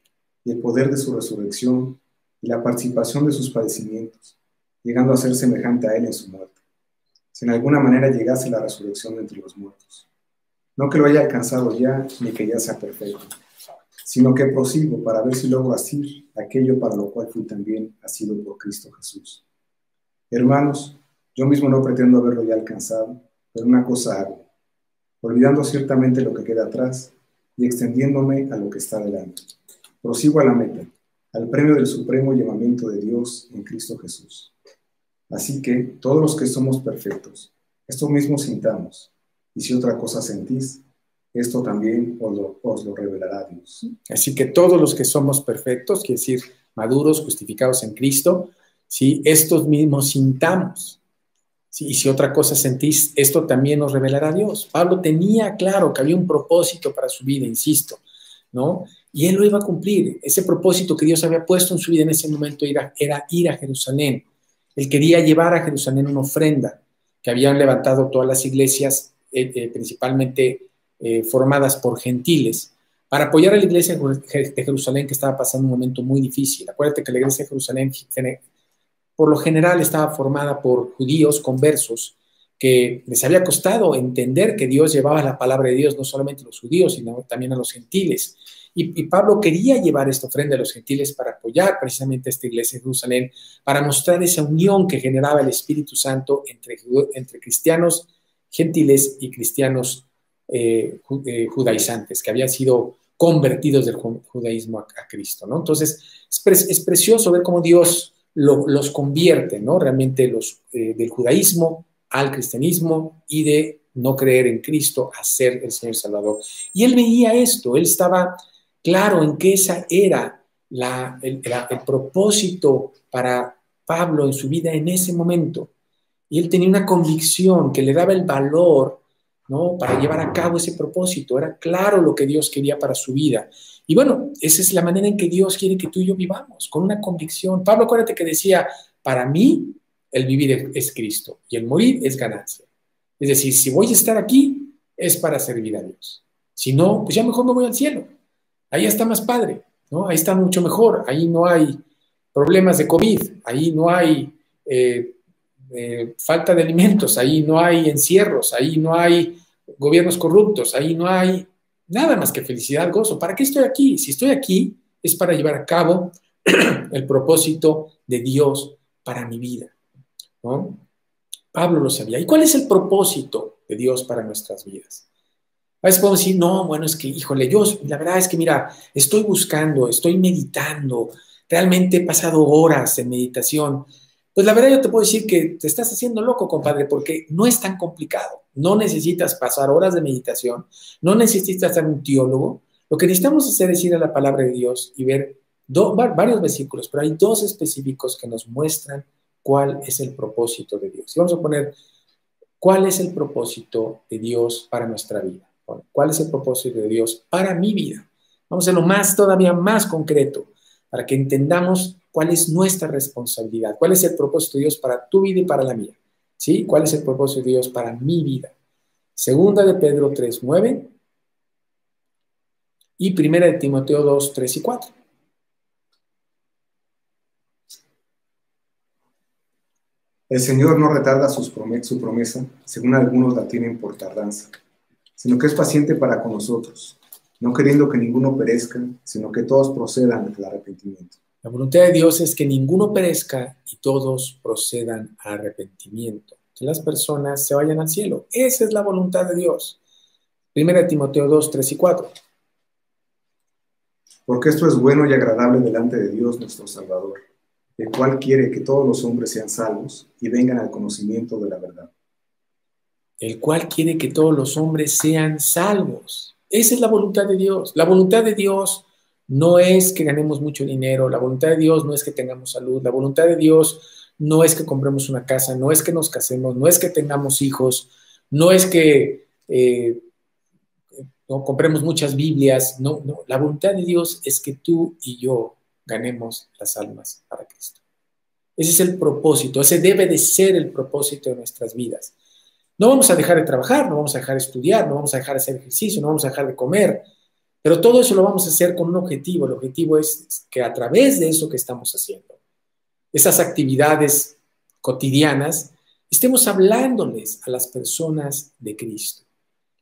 y el poder de su resurrección y la participación de sus padecimientos, llegando a ser semejante a Él en su muerte, si en alguna manera llegase la resurrección de entre los muertos. No que lo haya alcanzado ya, ni que ya sea perfecto, sino que prosigo para ver si logro asir aquello para lo cual fui también asido por Cristo Jesús. Hermanos, yo mismo no pretendo haberlo ya alcanzado, pero una cosa hago, olvidando ciertamente lo que queda atrás y extendiéndome a lo que está delante. Prosigo a la meta, al premio del supremo llamamiento de Dios en Cristo Jesús. Así que todos los que somos perfectos, esto mismo sintamos, y si otra cosa sentís, esto también os lo revelará Dios. Así que todos los que somos perfectos, quiere decir maduros, justificados en Cristo, ¿sí?, estos mismos sintamos. Sí, y si otra cosa sentís, esto también nos revelará Dios. Pablo tenía claro que había un propósito para su vida, insisto, ¿no? Y él lo iba a cumplir. Ese propósito que Dios había puesto en su vida en ese momento era ir a Jerusalén. Él quería llevar a Jerusalén una ofrenda que habían levantado todas las iglesias, principalmente formadas por gentiles, para apoyar a la iglesia de Jerusalén, que estaba pasando un momento muy difícil. Acuérdate que la iglesia de Jerusalén por lo general estaba formada por judíos conversos que les había costado entender que Dios llevaba la palabra de Dios no solamente a los judíos, sino también a los gentiles. Y Pablo quería llevar esta ofrenda a los gentiles para apoyar precisamente a esta iglesia de Jerusalén, para mostrar esa unión que generaba el Espíritu Santo entre cristianos gentiles y cristianos judaizantes, que habían sido convertidos del judaísmo a Cristo, ¿no? Entonces, es precioso ver cómo Dios los convierte, ¿no? Realmente del judaísmo al cristianismo y de no creer en Cristo a ser el Señor Salvador. Y él veía esto, él estaba claro en que esa era el propósito para Pablo en su vida en ese momento. Y él tenía una convicción que le daba el valor, ¿no? Para llevar a cabo ese propósito. Era claro lo que Dios quería para su vida. Y bueno, esa es la manera en que Dios quiere que tú y yo vivamos, con una convicción. Pablo, acuérdate que decía, para mí el vivir es Cristo y el morir es ganancia. Es decir, si voy a estar aquí, es para servir a Dios. Si no, pues ya mejor me voy al cielo. Ahí está más padre, ¿no? Ahí está mucho mejor. Ahí no hay problemas de COVID, ahí no hay falta de alimentos, ahí no hay encierros, ahí no hay gobiernos corruptos, ahí no hay nada más que felicidad, gozo. ¿Para qué estoy aquí? Si estoy aquí es para llevar a cabo el propósito de Dios para mi vida, ¿no? Pablo lo sabía. ¿Y cuál es el propósito de Dios para nuestras vidas? A veces podemos decir, no, bueno, es que, híjole, yo, la verdad es que, mira, estoy buscando, estoy meditando, realmente he pasado horas en meditación. Pues la verdad yo te puedo decir que te estás haciendo loco, compadre, porque no es tan complicado. No necesitas pasar horas de meditación, no necesitas ser un teólogo. Lo que necesitamos hacer es ir a la palabra de Dios y ver varios versículos, pero hay dos específicos que nos muestran cuál es el propósito de Dios. Y vamos a poner, ¿cuál es el propósito de Dios para nuestra vida? Bueno, ¿cuál es el propósito de Dios para mi vida? Vamos a hacerlo todavía más concreto, para que entendamos cuál es nuestra responsabilidad, cuál es el propósito de Dios para tu vida y para la mía. ¿Sí? ¿Cuál es el propósito de Dios para mi vida? Segunda de Pedro 3:9 y Primera de Timoteo 2:3 y 4. El Señor no retarda su promesa, según algunos la tienen por tardanza, sino que es paciente para con nosotros, no queriendo que ninguno perezca, sino que todos procedan al arrepentimiento. La voluntad de Dios es que ninguno perezca y todos procedan al arrepentimiento, que las personas se vayan al cielo. Esa es la voluntad de Dios. Primera de Timoteo 2:3 y 4. Porque esto es bueno y agradable delante de Dios nuestro Salvador, el cual quiere que todos los hombres sean salvos y vengan al conocimiento de la verdad. El cual quiere que todos los hombres sean salvos. Esa es la voluntad de Dios. La voluntad de Dios no es que ganemos mucho dinero, la voluntad de Dios no es que tengamos salud, la voluntad de Dios no es que compremos una casa, no es que nos casemos, no es que tengamos hijos, no es que no compremos muchas Biblias, no. La voluntad de Dios es que tú y yo ganemos las almas para Cristo. Ese es el propósito, ese debe de ser el propósito de nuestras vidas. No vamos a dejar de trabajar, no vamos a dejar de estudiar, no vamos a dejar de hacer ejercicio, no vamos a dejar de comer, pero todo eso lo vamos a hacer con un objetivo. El objetivo es que a través de eso que estamos haciendo, esas actividades cotidianas, estemos hablándoles a las personas de Cristo.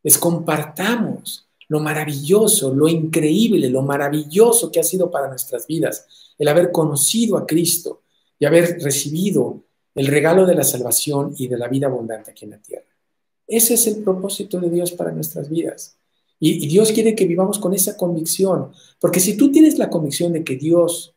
Les compartamos lo maravilloso, lo increíble, lo maravilloso que ha sido para nuestras vidas el haber conocido a Cristo y haber recibido el regalo de la salvación y de la vida abundante aquí en la tierra. Ese es el propósito de Dios para nuestras vidas. Y Dios quiere que vivamos con esa convicción, porque si tú tienes la convicción de que Dios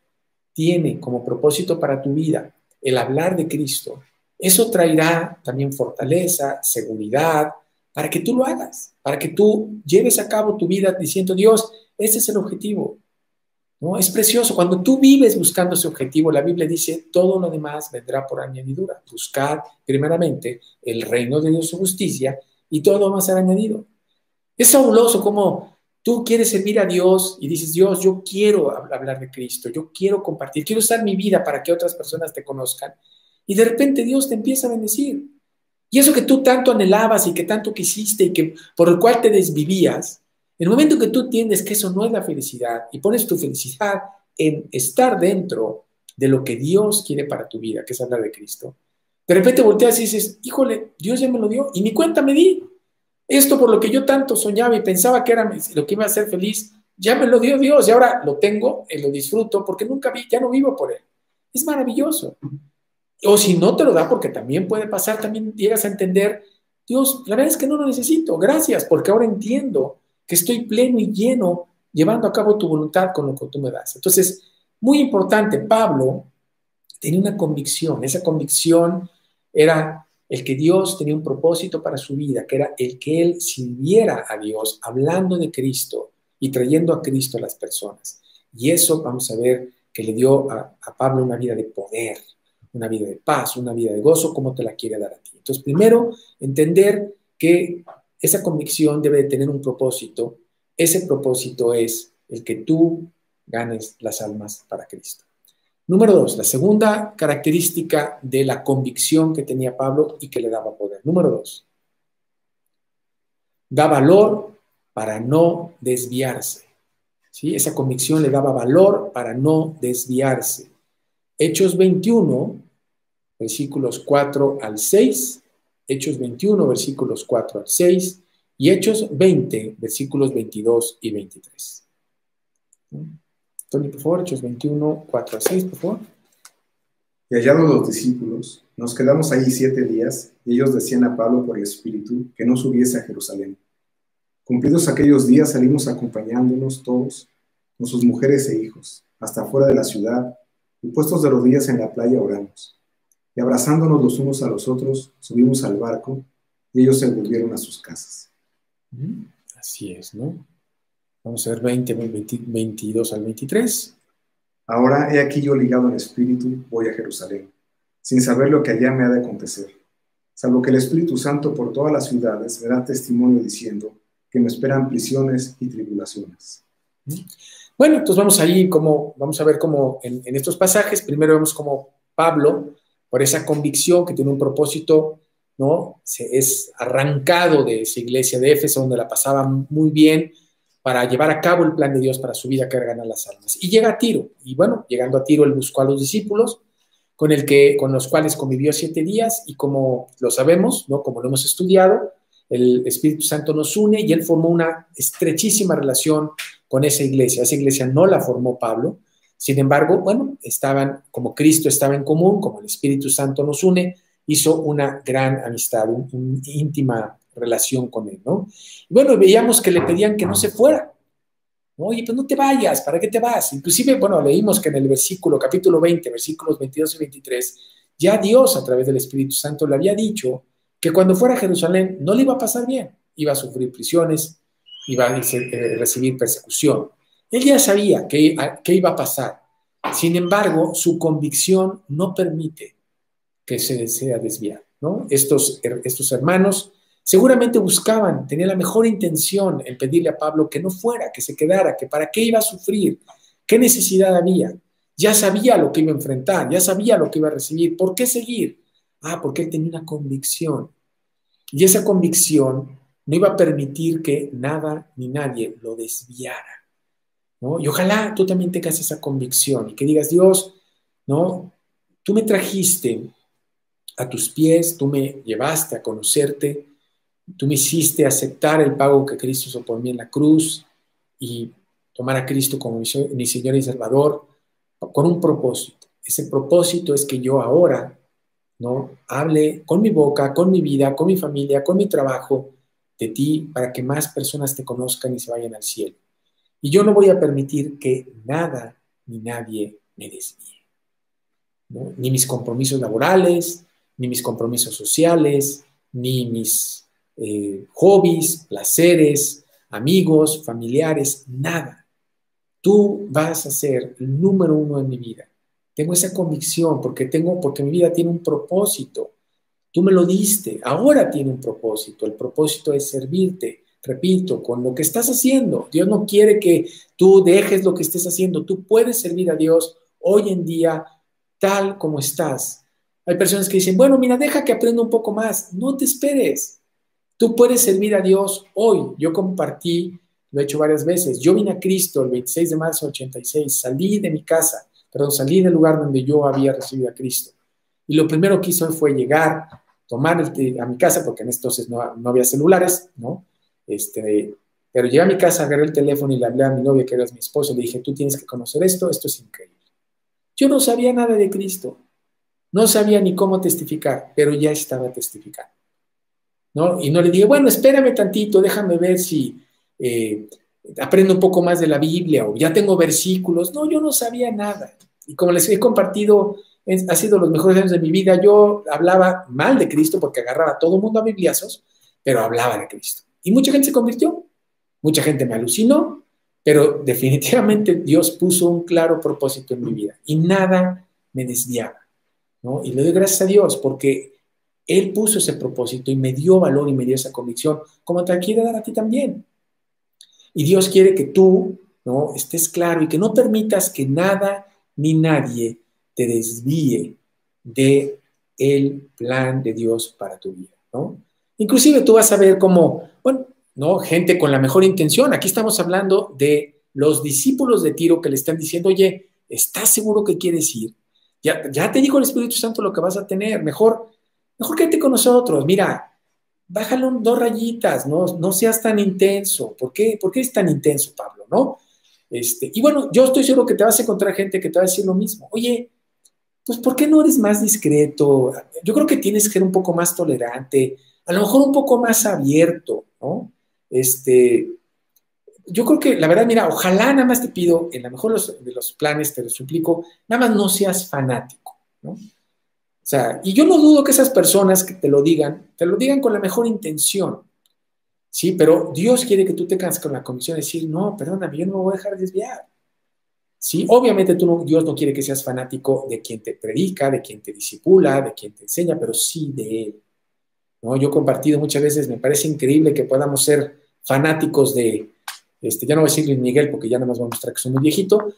tiene como propósito para tu vida el hablar de Cristo, eso traerá también fortaleza, seguridad, para que tú lo hagas, para que tú lleves a cabo tu vida diciendo, Dios, ese es el objetivo. ¿no? Es precioso. Cuando tú vives buscando ese objetivo, la Biblia dice, todo lo demás vendrá por añadidura. Buscad primeramente el reino de Dios, su justicia, y todo lo demás será añadido. Es fabuloso como tú quieres servir a Dios y dices, Dios, yo quiero hablar de Cristo, yo quiero compartir, quiero usar mi vida para que otras personas te conozcan. Y de repente Dios te empieza a bendecir. Y eso que tú tanto anhelabas y que tanto quisiste y que por el cual te desvivías, en el momento que tú entiendes que eso no es la felicidad y pones tu felicidad en estar dentro de lo que Dios quiere para tu vida, que es hablar de Cristo, de repente volteas y dices, híjole, Dios ya me lo dio y ni cuenta me di. Esto por lo que yo tanto soñaba y pensaba que era lo que iba a hacer feliz, ya me lo dio Dios y ahora lo tengo y lo disfruto porque nunca vi, ya no vivo por él. Es maravilloso. O si no te lo da, porque también puede pasar, también llegas a entender, Dios, la verdad es que no lo necesito, gracias, porque ahora entiendo que estoy pleno y lleno llevando a cabo tu voluntad con lo que tú me das. Entonces, muy importante, Pablo tenía una convicción, esa convicción era el que Dios tenía un propósito para su vida, que era el que él sirviera a Dios hablando de Cristo y trayendo a Cristo a las personas. Y eso vamos a ver que le dio a Pablo una vida de poder, una vida de paz, una vida de gozo, como te la quiere dar a ti. Entonces, primero, entender que esa convicción debe de tener un propósito. Ese propósito es el que tú ganes las almas para Cristo. Número 2, la segunda característica de la convicción que tenía Pablo y que le daba poder. Número 2, da valor para no desviarse. ¿Sí? Esa convicción le daba valor para no desviarse. Hechos 21, versículos 4 al 6, Hechos 21, versículos 4 al 6, y Hechos 20, versículos 22 y 23. Tony, por favor, Hechos 21, 4 al 6, por favor. Y hallados los discípulos, nos quedamos ahí 7 días, y ellos decían a Pablo por el Espíritu que no subiese a Jerusalén. Cumplidos aquellos días salimos acompañándonos todos, con sus mujeres e hijos, hasta fuera de la ciudad, y puestos de rodillas en la playa oramos. Y abrazándonos los unos a los otros, subimos al barco, y ellos se volvieron a sus casas. Así es, ¿no? Vamos a ver 22 al 23. Ahora he aquí yo ligado en espíritu, voy a Jerusalén, sin saber lo que allá me ha de acontecer, salvo que el Espíritu Santo por todas las ciudades me da testimonio diciendo que me esperan prisiones y tribulaciones. Bueno, entonces vamos a ver cómo en estos pasajes, primero vemos cómo Pablo, por esa convicción que tiene un propósito, ¿no? Se es arrancado de esa iglesia de Éfeso, donde la pasaba muy bien, para llevar a cabo el plan de Dios para su vida, que era ganar las almas. Y llega a Tiro, y bueno, llegando a Tiro, él buscó a los discípulos, con los cuales convivió 7 días, y como lo sabemos, ¿no? Como lo hemos estudiado, el Espíritu Santo nos une, y él formó una estrechísima relación con esa iglesia. Esa iglesia no la formó Pablo, sin embargo, bueno, como Cristo estaba en común, como el Espíritu Santo nos une, hizo una gran amistad, una íntima relación con él, ¿no? Y bueno, veíamos que le pedían que no se fuera. ¿No? Oye, pues no te vayas, ¿para qué te vas? Inclusive, bueno, leímos que en el capítulo 20, versículos 22 y 23, ya Dios, a través del Espíritu Santo, le había dicho que cuando fuera a Jerusalén no le iba a pasar bien, iba a sufrir prisiones, iba a recibir persecución. Él ya sabía qué iba a pasar. Sin embargo, su convicción no permite que se desea desviar, ¿no? Estos hermanos seguramente tenían la mejor intención en pedirle a Pablo que no fuera, que se quedara, que para qué iba a sufrir, qué necesidad había. Ya sabía lo que iba a enfrentar, ya sabía lo que iba a recibir. ¿Por qué seguir? Porque él tenía una convicción. Y esa convicción no iba a permitir que nada ni nadie lo desviara, ¿no? Y ojalá tú también tengas esa convicción y que digas, Dios, ¿no? Tú me trajiste a tus pies, tú me llevaste a conocerte, tú me hiciste aceptar el pago que Cristo hizo por mí en la cruz y tomar a Cristo como mi Señor y Salvador con un propósito. Ese propósito es que yo ahora, ¿no? hable con mi boca, con mi vida, con mi familia, con mi trabajo de ti para que más personas te conozcan y se vayan al cielo. Y yo no voy a permitir que nada ni nadie me desvíe, ¿no? Ni mis compromisos laborales, ni mis compromisos sociales, ni mis hobbies, placeres, amigos, familiares, nada. Tú vas a ser el número uno en mi vida. Tengo esa convicción porque mi vida tiene un propósito. Tú me lo diste, ahora tiene un propósito. El propósito es servirte, repito, con lo que estás haciendo. Dios no quiere que tú dejes lo que estés haciendo. Tú puedes servir a Dios hoy en día tal como estás. Hay personas que dicen, bueno, mira, deja que aprenda un poco más. No te esperes. Tú puedes servir a Dios hoy. Yo compartí, lo he hecho varias veces. Yo vine a Cristo el 26 de marzo de 86. Salí de mi casa, salí del lugar donde yo había recibido a Cristo. Y lo primero que hice fue llegar, tomar a mi casa, porque en entonces no había celulares, ¿no? Pero llegué a mi casa, agarré el teléfono y le hablé a mi novia, que era mi esposa, y le dije, tú tienes que conocer esto es increíble. Yo no sabía nada de Cristo, no sabía ni cómo testificar, pero ya estaba testificando, ¿no? Y no le dije, bueno, espérame tantito, déjame ver si aprendo un poco más de la Biblia o ya tengo versículos. No, yo no sabía nada. Y como les he compartido, ha sido los mejores años de mi vida. Yo hablaba mal de Cristo porque agarraba a todo el mundo a bibliazos, pero hablaba de Cristo. Y mucha gente se convirtió, mucha gente me alucinó, pero definitivamente Dios puso un claro propósito en mi vida y nada me desviaba, ¿no? Y le doy gracias a Dios porque Él puso ese propósito y me dio valor y me dio esa convicción, como te quiere dar a ti también. Y Dios quiere que tú, ¿no?, estés claro y que no permitas que nada ni nadie te desvíe de el plan de Dios para tu vida, ¿no? Inclusive tú vas a ver cómo, bueno, ¿no?, gente con la mejor intención. Aquí estamos hablando de los discípulos de Tiro que le están diciendo, oye, ¿estás seguro que quieres ir? Ya te dijo el Espíritu Santo lo que vas a tener. Mejor quédate con nosotros. Mira, bájale 2 rayitas, no seas tan intenso. ¿Por qué es tan intenso, Pablo? ¿No? Y bueno, yo estoy seguro que te vas a encontrar gente que te va a decir lo mismo. Oye, pues ¿por qué no eres más discreto? Yo creo que tienes que ser un poco más tolerante, a lo mejor un poco más abierto, ¿no? Yo creo que, la verdad, mira, ojalá nada más te pido, en lo mejor de los planes te lo suplico, nada más no seas fanático, ¿no? O sea, y yo no dudo que esas personas que te lo digan con la mejor intención, ¿sí? Pero Dios quiere que tú te canses con la convicción de decir, no, perdóname, yo no me voy a dejar desviar, ¿sí? Obviamente Dios no quiere que seas fanático de quien te predica, de quien te discipula, de quien te enseña, pero sí de Él, ¿no? Yo he compartido muchas veces, me parece increíble que podamos ser fanáticos de, ya no voy a decir Luis Miguel porque ya no nos va a mostrar que soy muy viejito,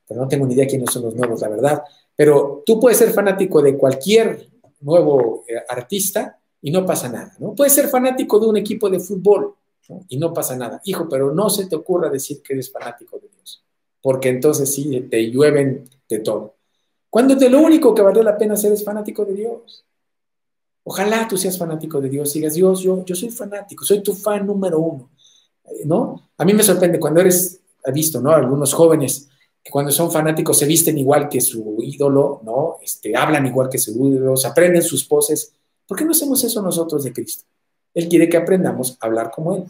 pero no tengo ni idea quiénes son los nuevos, la verdad. Pero tú puedes ser fanático de cualquier nuevo artista y no pasa nada, ¿no? Puedes ser fanático de un equipo de fútbol, ¿no?, y no pasa nada. Hijo, pero no se te ocurra decir que eres fanático de Dios, porque entonces sí te llueven de todo. Cuando lo único que valió la pena ser es fanático de Dios. Ojalá tú seas fanático de Dios, digas, Dios, yo soy fanático, soy tu fan número uno, ¿no? A mí me sorprende cuando he visto, ¿no?, algunos jóvenes que cuando son fanáticos se visten igual que su ídolo, ¿no? Hablan igual que su ídolo, se aprenden sus poses. ¿Por qué no hacemos eso nosotros de Cristo? Él quiere que aprendamos a hablar como Él,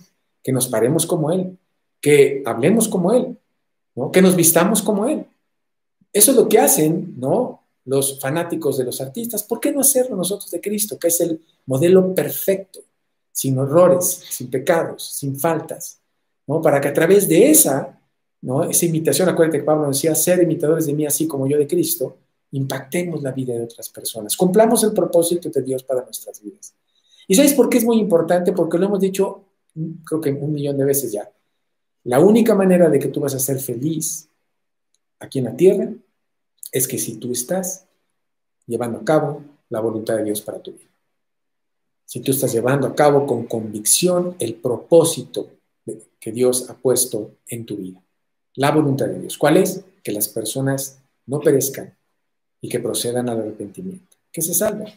que nos paremos como Él, que hablemos como Él, ¿no?, que nos vistamos como Él. Eso es lo que hacen, ¿no?, los fanáticos de los artistas. ¿Por qué no hacerlo nosotros de Cristo, que es el modelo perfecto, sin errores, sin pecados, sin faltas, ¿no? Para que a través de ¿no?, esa imitación, acuérdate que Pablo decía, ser imitadores de mí así como yo de Cristo, impactemos la vida de otras personas, cumplamos el propósito de Dios para nuestras vidas. ¿Y sabes por qué es muy importante? Porque lo hemos dicho, creo que 1,000,000 de veces ya. La única manera de que tú vas a ser feliz aquí en la tierra es que si tú estás llevando a cabo la voluntad de Dios para tu vida. Si tú estás llevando a cabo con convicción el propósito que Dios ha puesto en tu vida. La voluntad de Dios. ¿Cuál es? Que las personas no perezcan y que procedan al arrepentimiento. Que se salven.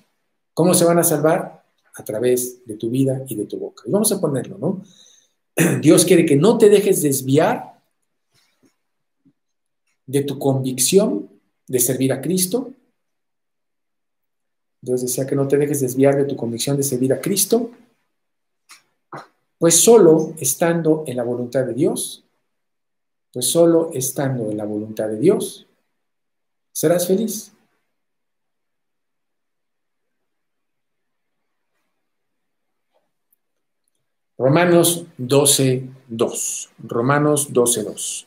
¿Cómo se van a salvar? A través de tu vida y de tu boca. Y vamos a ponerlo, ¿no? Dios quiere que no te dejes desviar de tu convicción de servir a Cristo. Dios desea que no te dejes desviar de tu convicción de servir a Cristo, pues solo estando en la voluntad de Dios, serás feliz. Romanos 12:2. Romanos 12:2.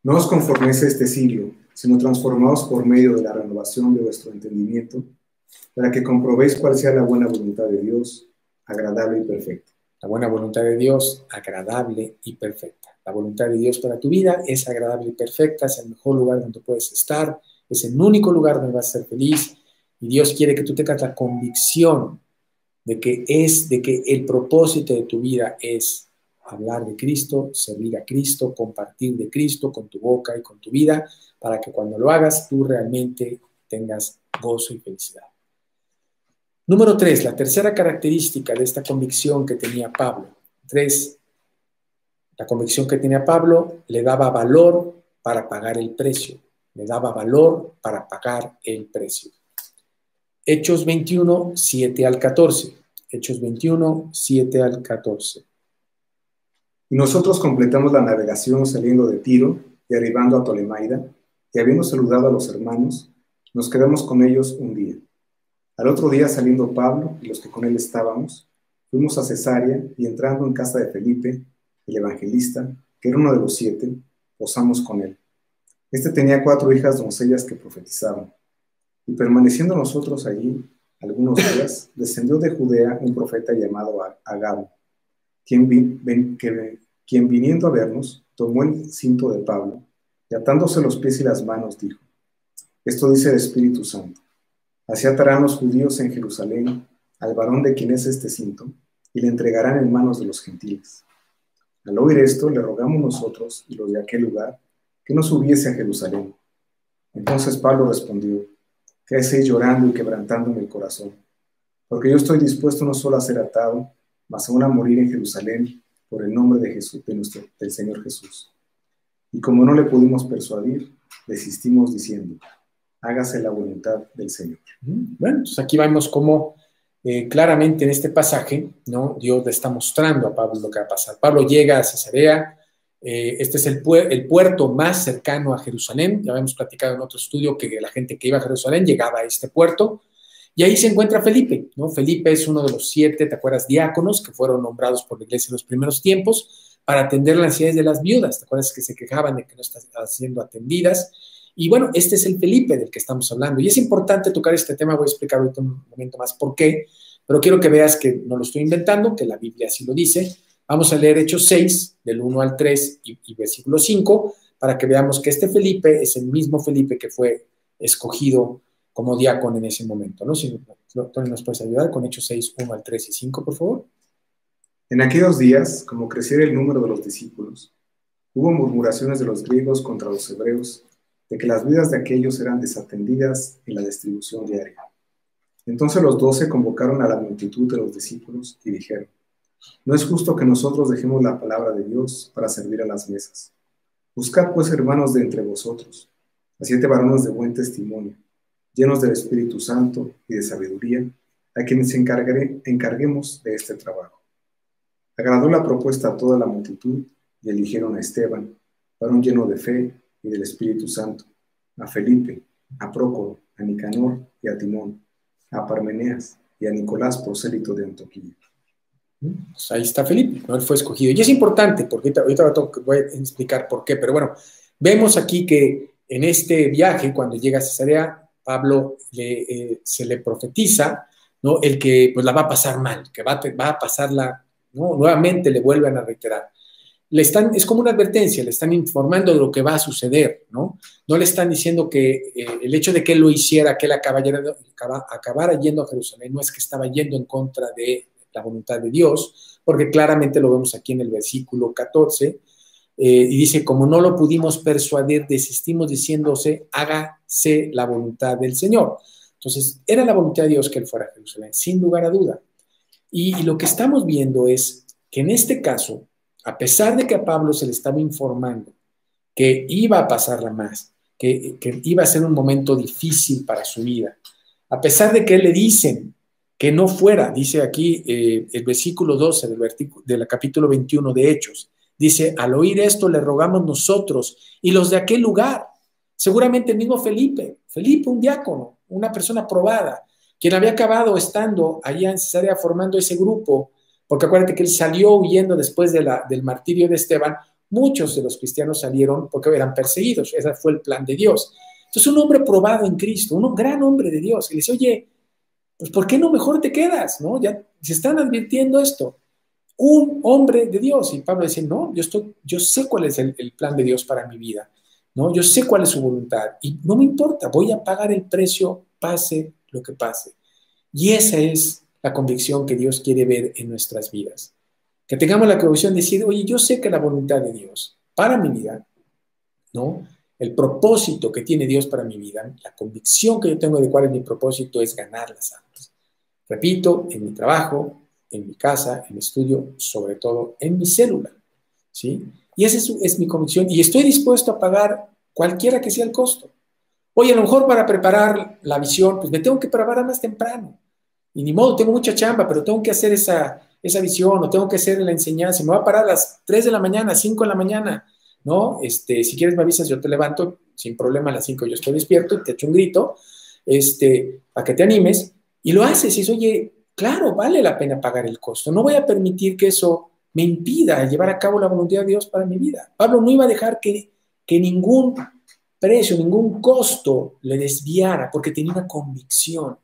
No os conforméis a este siglo, sino transformaos por medio de la renovación de vuestro entendimiento, para que comprobéis cuál sea la buena voluntad de Dios, agradable y perfecta. La buena voluntad de Dios, agradable y perfecta. La voluntad de Dios para tu vida es agradable y perfecta, es el mejor lugar donde puedes estar, es el único lugar donde vas a ser feliz, y Dios quiere que tú tengas la convicción de que el propósito de tu vida es hablar de Cristo, servir a Cristo, compartir de Cristo con tu boca y con tu vida, para que cuando lo hagas tú realmente tengas gozo y felicidad. Número 3, la tercera característica de esta convicción que tenía Pablo. 3, la convicción que tenía Pablo le daba valor para pagar el precio. Le daba valor para pagar el precio. Hechos 21, 7 al 14. Hechos 21, 7 al 14. Y nosotros completamos la navegación saliendo de Tiro y arribando a Tolemaida, y habiendo saludado a los hermanos, nos quedamos con ellos un día. Al otro día, saliendo Pablo y los que con él estábamos, fuimos a Cesarea, y entrando en casa de Felipe, el evangelista, que era uno de los 7, posamos con él. Este tenía 4 hijas doncellas que profetizaban. Y permaneciendo nosotros allí algunos días, descendió de Judea un profeta llamado Agabo, quien viniendo a vernos, tomó el cinto de Pablo, y atándose los pies y las manos, dijo: Esto dice el Espíritu Santo: Así atarán los judíos en Jerusalén al varón de quien es este cinto, y le entregarán en manos de los gentiles. Al oír esto, le rogamos nosotros y los de aquel lugar que no subiese a Jerusalén. Entonces Pablo respondió: ¿Qué hacéis llorando y quebrantándome el corazón? Porque yo estoy dispuesto no solo a ser atado, mas aún a morir en Jerusalén por el nombre de Jesús, del Señor Jesús. Y como no le pudimos persuadir, desistimos diciendo: hágase la voluntad del Señor. Bueno, pues aquí vemos cómo claramente en este pasaje, ¿no?, Dios le está mostrando a Pablo lo que va a pasar. Pablo llega a Cesarea, este es el puerto más cercano a Jerusalén. Ya habíamos platicado en otro estudio que la gente que iba a Jerusalén llegaba a este puerto, y ahí se encuentra Felipe, ¿no? Felipe es uno de los 7, ¿te acuerdas?, diáconos que fueron nombrados por la iglesia en los primeros tiempos para atender las necesidades de las viudas. ¿Te acuerdas que se quejaban de que no estaban siendo atendidas? Y bueno, este es el Felipe del que estamos hablando. Y es importante tocar este tema, voy a explicar ahorita un momento más por qué, pero quiero que veas que no lo estoy inventando, que la Biblia así lo dice. Vamos a leer Hechos 6, del 1 al 3 y versículo 5, para que veamos que este Felipe es el mismo Felipe que fue escogido como diácono en ese momento, ¿no? Si Tony nos puedes ayudar con Hechos 6, 1 al 3 y 5, por favor. En aquellos días, como creciera el número de los discípulos, hubo murmuraciones de los griegos contra los hebreos, de que las vidas de aquellos eran desatendidas en la distribución diaria. Entonces los 12 convocaron a la multitud de los discípulos y dijeron: no es justo que nosotros dejemos la palabra de Dios para servir a las mesas. Buscad pues, hermanos, de entre vosotros a 7 varones de buen testimonio, llenos del Espíritu Santo y de sabiduría, a quienes encarguemos de este trabajo. Agradó la propuesta a toda la multitud, y eligieron a Esteban, varón lleno de fe y del Espíritu Santo, a Felipe, a Prócoro, a Nicanor y a Timón, a Parmeneas y a Nicolás, prosélito de Antioquía. Pues ahí está Felipe, ¿no? Él fue escogido. Y es importante, porque ahorita voy a explicar por qué, pero bueno, vemos aquí que en este viaje, cuando llega a Cesarea, Pablo se le profetiza, ¿no?, el que pues la va a pasar mal, que va a pasarla, ¿no? Nuevamente le vuelven a reiterar. Es como una advertencia, le están informando de lo que va a suceder, ¿no? No le están diciendo que el hecho de que él lo hiciera, que él acabara yendo a Jerusalén, no es que estaba yendo en contra de la voluntad de Dios, porque claramente lo vemos aquí en el versículo 14, y dice: como no lo pudimos persuadir, desistimos diciéndose: hágase la voluntad del Señor. Entonces, era la voluntad de Dios que él fuera a Jerusalén, sin lugar a duda. Y lo que estamos viendo es que en este caso, a pesar de que a Pablo se le estaba informando que iba a pasarla más, que iba a ser un momento difícil para su vida, a pesar de que le dicen que no fuera, dice aquí el versículo 12 del capítulo 21 de Hechos, dice: al oír esto le rogamos nosotros y los de aquel lugar, seguramente el mismo Felipe, un diácono, una persona probada, quien había acabado estando allá en Cesarea formando ese grupo, porque acuérdate que él salió huyendo después del martirio de Esteban muchos de los cristianos salieron porque eran perseguidos. Ese fue el plan de Dios. Entonces, un hombre probado en Cristo, un gran hombre de Dios, y le dice, oye, pues ¿por qué no mejor te quedas? ¿No? Ya se están advirtiendo esto. Un hombre de Dios. Y Pablo dice, no, yo sé cuál es el plan de Dios para mi vida, ¿no? Yo sé cuál es su voluntad y no me importa, voy a pagar el precio, pase lo que pase. Y esa es la convicción que Dios quiere ver en nuestras vidas. Que tengamos la convicción de decir, oye, yo sé que la voluntad de Dios para mi vida, ¿no? El propósito que tiene Dios para mi vida, la convicción que yo tengo de cuál es mi propósito es ganar las almas. Repito, en mi trabajo, en mi casa, en mi estudio, sobre todo en mi célula, ¿sí? Y esa es mi convicción y estoy dispuesto a pagar cualquiera que sea el costo. Oye, a lo mejor para preparar la visión, pues me tengo que preparar más temprano. Y ni modo, tengo mucha chamba, pero tengo que hacer esa visión o tengo que hacer la enseñanza. Me voy a parar a las 3 de la mañana, 5 de la mañana, ¿no? Si quieres me avisas, yo te levanto, sin problema, a las 5 yo estoy despierto y te echo un grito, para que te animes. Y lo haces y dices, oye, claro, vale la pena pagar el costo. No voy a permitir que eso me impida llevar a cabo la voluntad de Dios para mi vida. Pablo no iba a dejar que ningún precio, ningún costo le desviara porque tenía una convicción.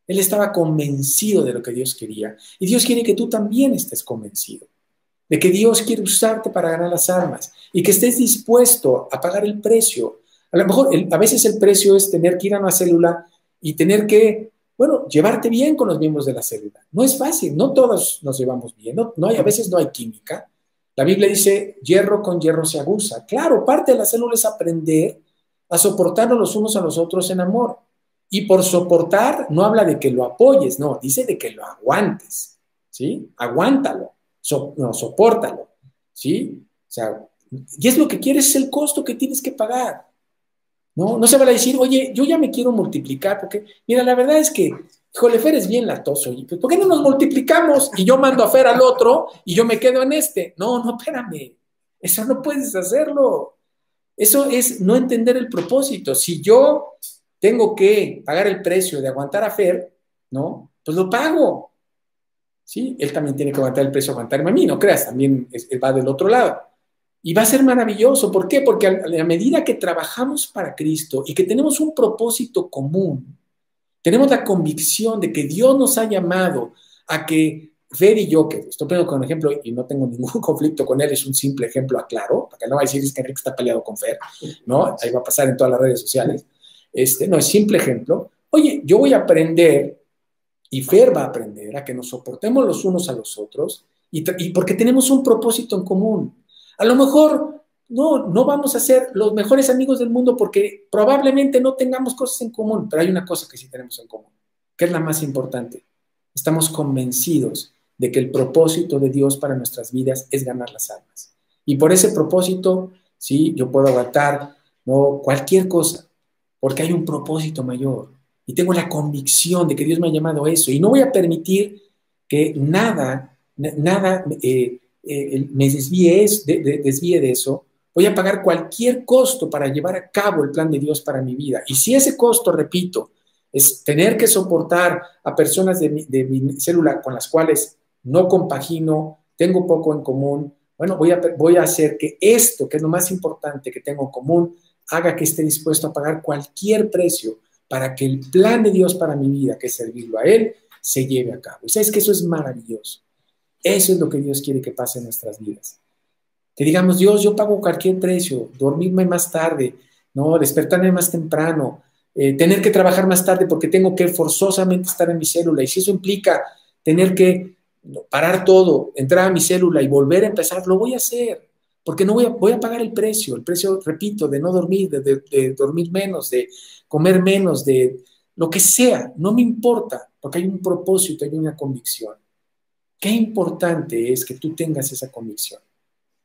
Él estaba convencido de lo que Dios quería. Y Dios quiere que tú también estés convencido de que Dios quiere usarte para ganar las almas y que estés dispuesto a pagar el precio. A lo mejor, a veces el precio es tener que ir a una célula y tener que, bueno, llevarte bien con los miembros de la célula. No es fácil, no todos nos llevamos bien, a veces no hay química. La Biblia dice, hierro con hierro se aguza. Claro, parte de la célula es aprender a soportarnos los unos a los otros en amor. Y por soportar no habla de que lo apoyes, no, dice de que lo aguantes, ¿sí? Aguántalo, sopórtalo, ¿sí? O sea, y es lo que quieres, es el costo que tienes que pagar. No se van a decir, oye, yo ya me quiero multiplicar, porque, mira, la verdad es que, híjole, Fer es bien latoso, y pues, ¿por qué no nos multiplicamos? Y yo mando a Fer al otro, y yo me quedo en este. No, espérame, eso no puedes hacerlo. Eso es no entender el propósito. Si yo tengo que pagar el precio de aguantar a Fer, ¿no? Pues lo pago, ¿sí? Él también tiene que aguantar el precio de aguantarme a mí, no creas, también va del otro lado. Y va a ser maravilloso. ¿Por qué? Porque a medida que trabajamos para Cristo y que tenemos un propósito común, tenemos la convicción de que Dios nos ha llamado a que Fer y yo, que estoy poniendo con un ejemplo y no tengo ningún conflicto con él, es un simple ejemplo, aclaro, para que no va a decir que Enrique está peleado con Fer, ¿no? Ahí va a pasar en todas las redes sociales. No, es simple ejemplo. Oye, yo voy a aprender y Fer va a aprender a que nos soportemos los unos a los otros y porque tenemos un propósito en común. A lo mejor no vamos a ser los mejores amigos del mundo porque probablemente no tengamos cosas en común, pero hay una cosa que sí tenemos en común, que es la más importante. Estamos convencidos de que el propósito de Dios para nuestras vidas es ganar las almas. Y por ese propósito, sí, yo puedo aguantar, ¿no?, cualquier cosa, porque hay un propósito mayor. Y tengo la convicción de que Dios me ha llamado a eso. Y no voy a permitir que nada me desvíe de eso. Voy a pagar cualquier costo para llevar a cabo el plan de Dios para mi vida. Y si ese costo, repito, es tener que soportar a personas de mi célula con las cuales no compagino, tengo poco en común, bueno, voy a hacer que esto, que es lo más importante que tengo en común, haga que esté dispuesto a pagar cualquier precio para que el plan de Dios para mi vida, que es servirlo a Él, se lleve a cabo. Y sabes que eso es maravilloso. Eso es lo que Dios quiere que pase en nuestras vidas. Que digamos, Dios, yo pago cualquier precio, dormirme más tarde, ¿no?, despertarme más temprano, tener que trabajar más tarde porque tengo que forzosamente estar en mi célula. Y si eso implica tener que parar todo, entrar a mi célula y volver a empezar, lo voy a hacer. Porque no voy a pagar el precio, repito, de no dormir, de dormir menos, de comer menos, de lo que sea, no me importa, porque hay un propósito, hay una convicción. Qué importante es que tú tengas esa convicción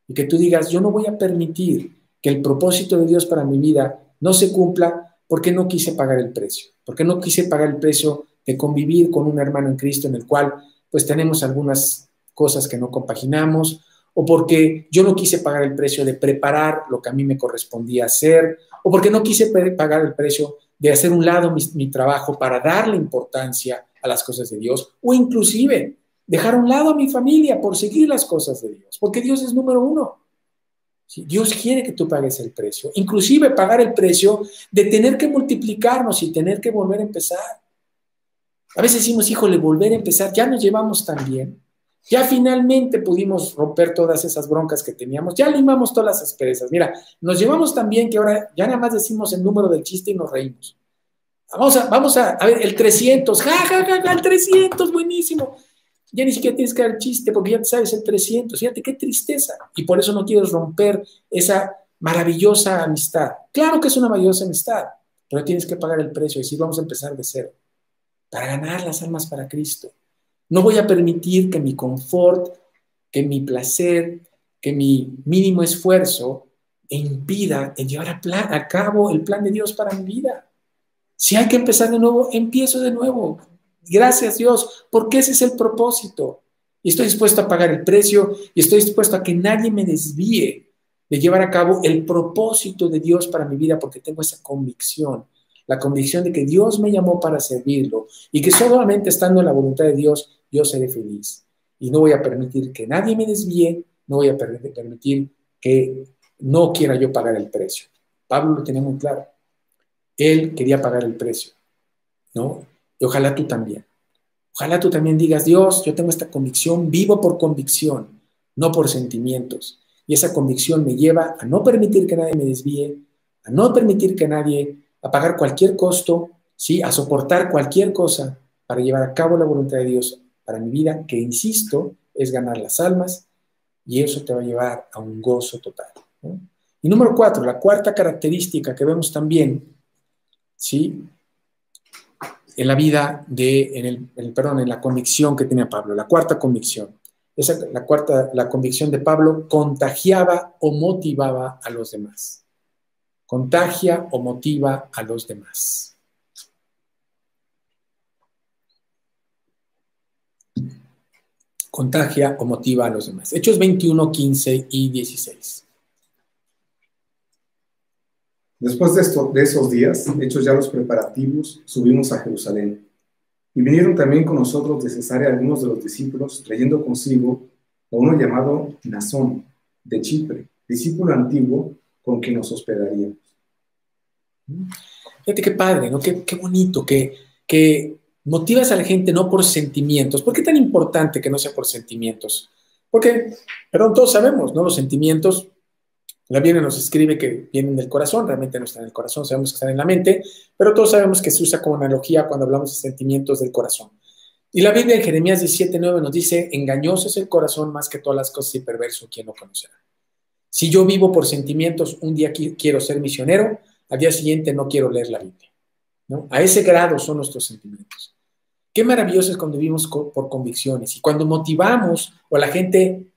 y que tú digas, yo no voy a permitir que el propósito de Dios para mi vida no se cumpla porque no quise pagar el precio, porque no quise pagar el precio de convivir con un hermano en Cristo en el cual pues tenemos algunas cosas que no compaginamos, o porque yo no quise pagar el precio de preparar lo que a mí me correspondía hacer, o porque no quise pagar el precio de hacer un lado mi trabajo para darle importancia a las cosas de Dios, o inclusive dejar a un lado a mi familia por seguir las cosas de Dios, porque Dios es número uno. ¿Sí? Dios quiere que tú pagues el precio, inclusive pagar el precio de tener que multiplicarnos y tener que volver a empezar. A veces decimos, híjole, volver a empezar, ya nos llevamos tan bien, ya finalmente pudimos romper todas esas broncas que teníamos, ya limamos todas las asperezas. Mira, nos llevamos tan bien que ahora ya nada más decimos el número del chiste y nos reímos. Vamos a ver, el 300, ja, ja, ja, ja, el 300, buenísimo. Ya ni siquiera tienes que dar el chiste porque ya te sabes el 300. Fíjate qué tristeza. Y por eso no quieres romper esa maravillosa amistad. Claro que es una maravillosa amistad, pero tienes que pagar el precio y decir, vamos a empezar de cero para ganar las almas para Cristo. No voy a permitir que mi confort, que mi placer, que mi mínimo esfuerzo me impida el llevar a cabo el plan de Dios para mi vida. Si hay que empezar de nuevo, empiezo de nuevo. Gracias Dios, porque ese es el propósito. Y estoy dispuesto a pagar el precio y estoy dispuesto a que nadie me desvíe de llevar a cabo el propósito de Dios para mi vida, porque tengo esa convicción, la convicción de que Dios me llamó para servirlo y que solamente estando en la voluntad de Dios, yo seré feliz. Y no voy a permitir que nadie me desvíe, no voy a permitir que no quiera yo pagar el precio. Pablo lo tenía muy claro. Él quería pagar el precio, ¿no? Y ojalá tú también. Ojalá tú también digas, Dios, yo tengo esta convicción, vivo por convicción, no por sentimientos. Y esa convicción me lleva a no permitir que nadie me desvíe, a no permitir que nadie, a pagar cualquier costo, ¿sí? A soportar cualquier cosa para llevar a cabo la voluntad de Dios para mi vida, que insisto, es ganar las almas, y eso te va a llevar a un gozo total, ¿no? Y número 4, la cuarta característica que vemos también, ¿sí? En la vida en la convicción que tenía Pablo, la cuarta convicción. La convicción de Pablo contagiaba o motivaba a los demás. Contagia o motiva a los demás. Contagia o motiva a los demás. Hechos 21, 15 y 16. Después de esos días, hechos ya los preparativos, subimos a Jerusalén. Y vinieron también con nosotros de Cesarea algunos de los discípulos, trayendo consigo a uno llamado Nasón, de Chipre, discípulo antiguo con quien nos hospedaríamos. Fíjate qué padre, ¿no? Qué bonito, que motivas a la gente no por sentimientos. ¿Por qué tan importante que no sea por sentimientos? Porque, perdón, todos sabemos, ¿no? Los sentimientos, la Biblia nos escribe que vienen del corazón, realmente no están en el corazón, sabemos que están en la mente, pero todos sabemos que se usa como analogía cuando hablamos de sentimientos del corazón. Y la Biblia en Jeremías 17:9 nos dice, engañoso es el corazón más que todas las cosas y perverso, ¿quién lo conocerá? Si yo vivo por sentimientos, un día quiero ser misionero, al día siguiente no quiero leer la Biblia, ¿no? A ese grado son nuestros sentimientos. Qué maravilloso es cuando vivimos por convicciones y cuando motivamos o la gente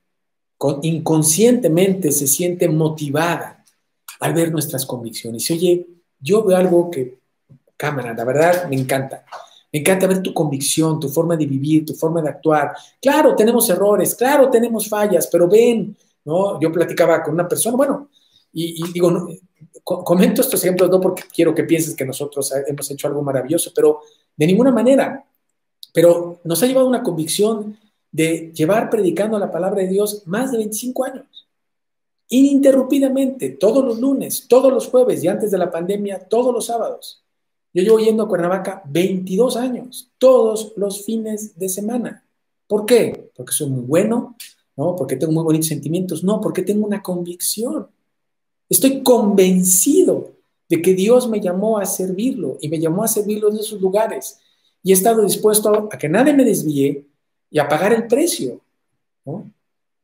inconscientemente se siente motivada al ver nuestras convicciones. Oye, yo veo algo que, cámara, la verdad me encanta. Me encanta ver tu convicción, tu forma de vivir, tu forma de actuar. Claro, tenemos errores, claro, tenemos fallas, pero ven, ¿no? Yo platicaba con una persona, bueno, y digo, no, comento estos ejemplos no porque quiero que pienses que nosotros hemos hecho algo maravilloso, pero de ninguna manera. Pero nos ha llevado una convicción de llevar predicando la palabra de Dios más de 25 años, ininterrumpidamente, todos los lunes, todos los jueves y antes de la pandemia, todos los sábados. Yo llevo yendo a Cuernavaca 22 años, todos los fines de semana. ¿Por qué? Porque soy muy bueno, ¿no? Porque tengo muy bonitos sentimientos, no, porque tengo una convicción. Estoy convencido de que Dios me llamó a servirlo y me llamó a servirlo en esos lugares. Y he estado dispuesto a que nadie me desvíe y a pagar el precio, ¿no?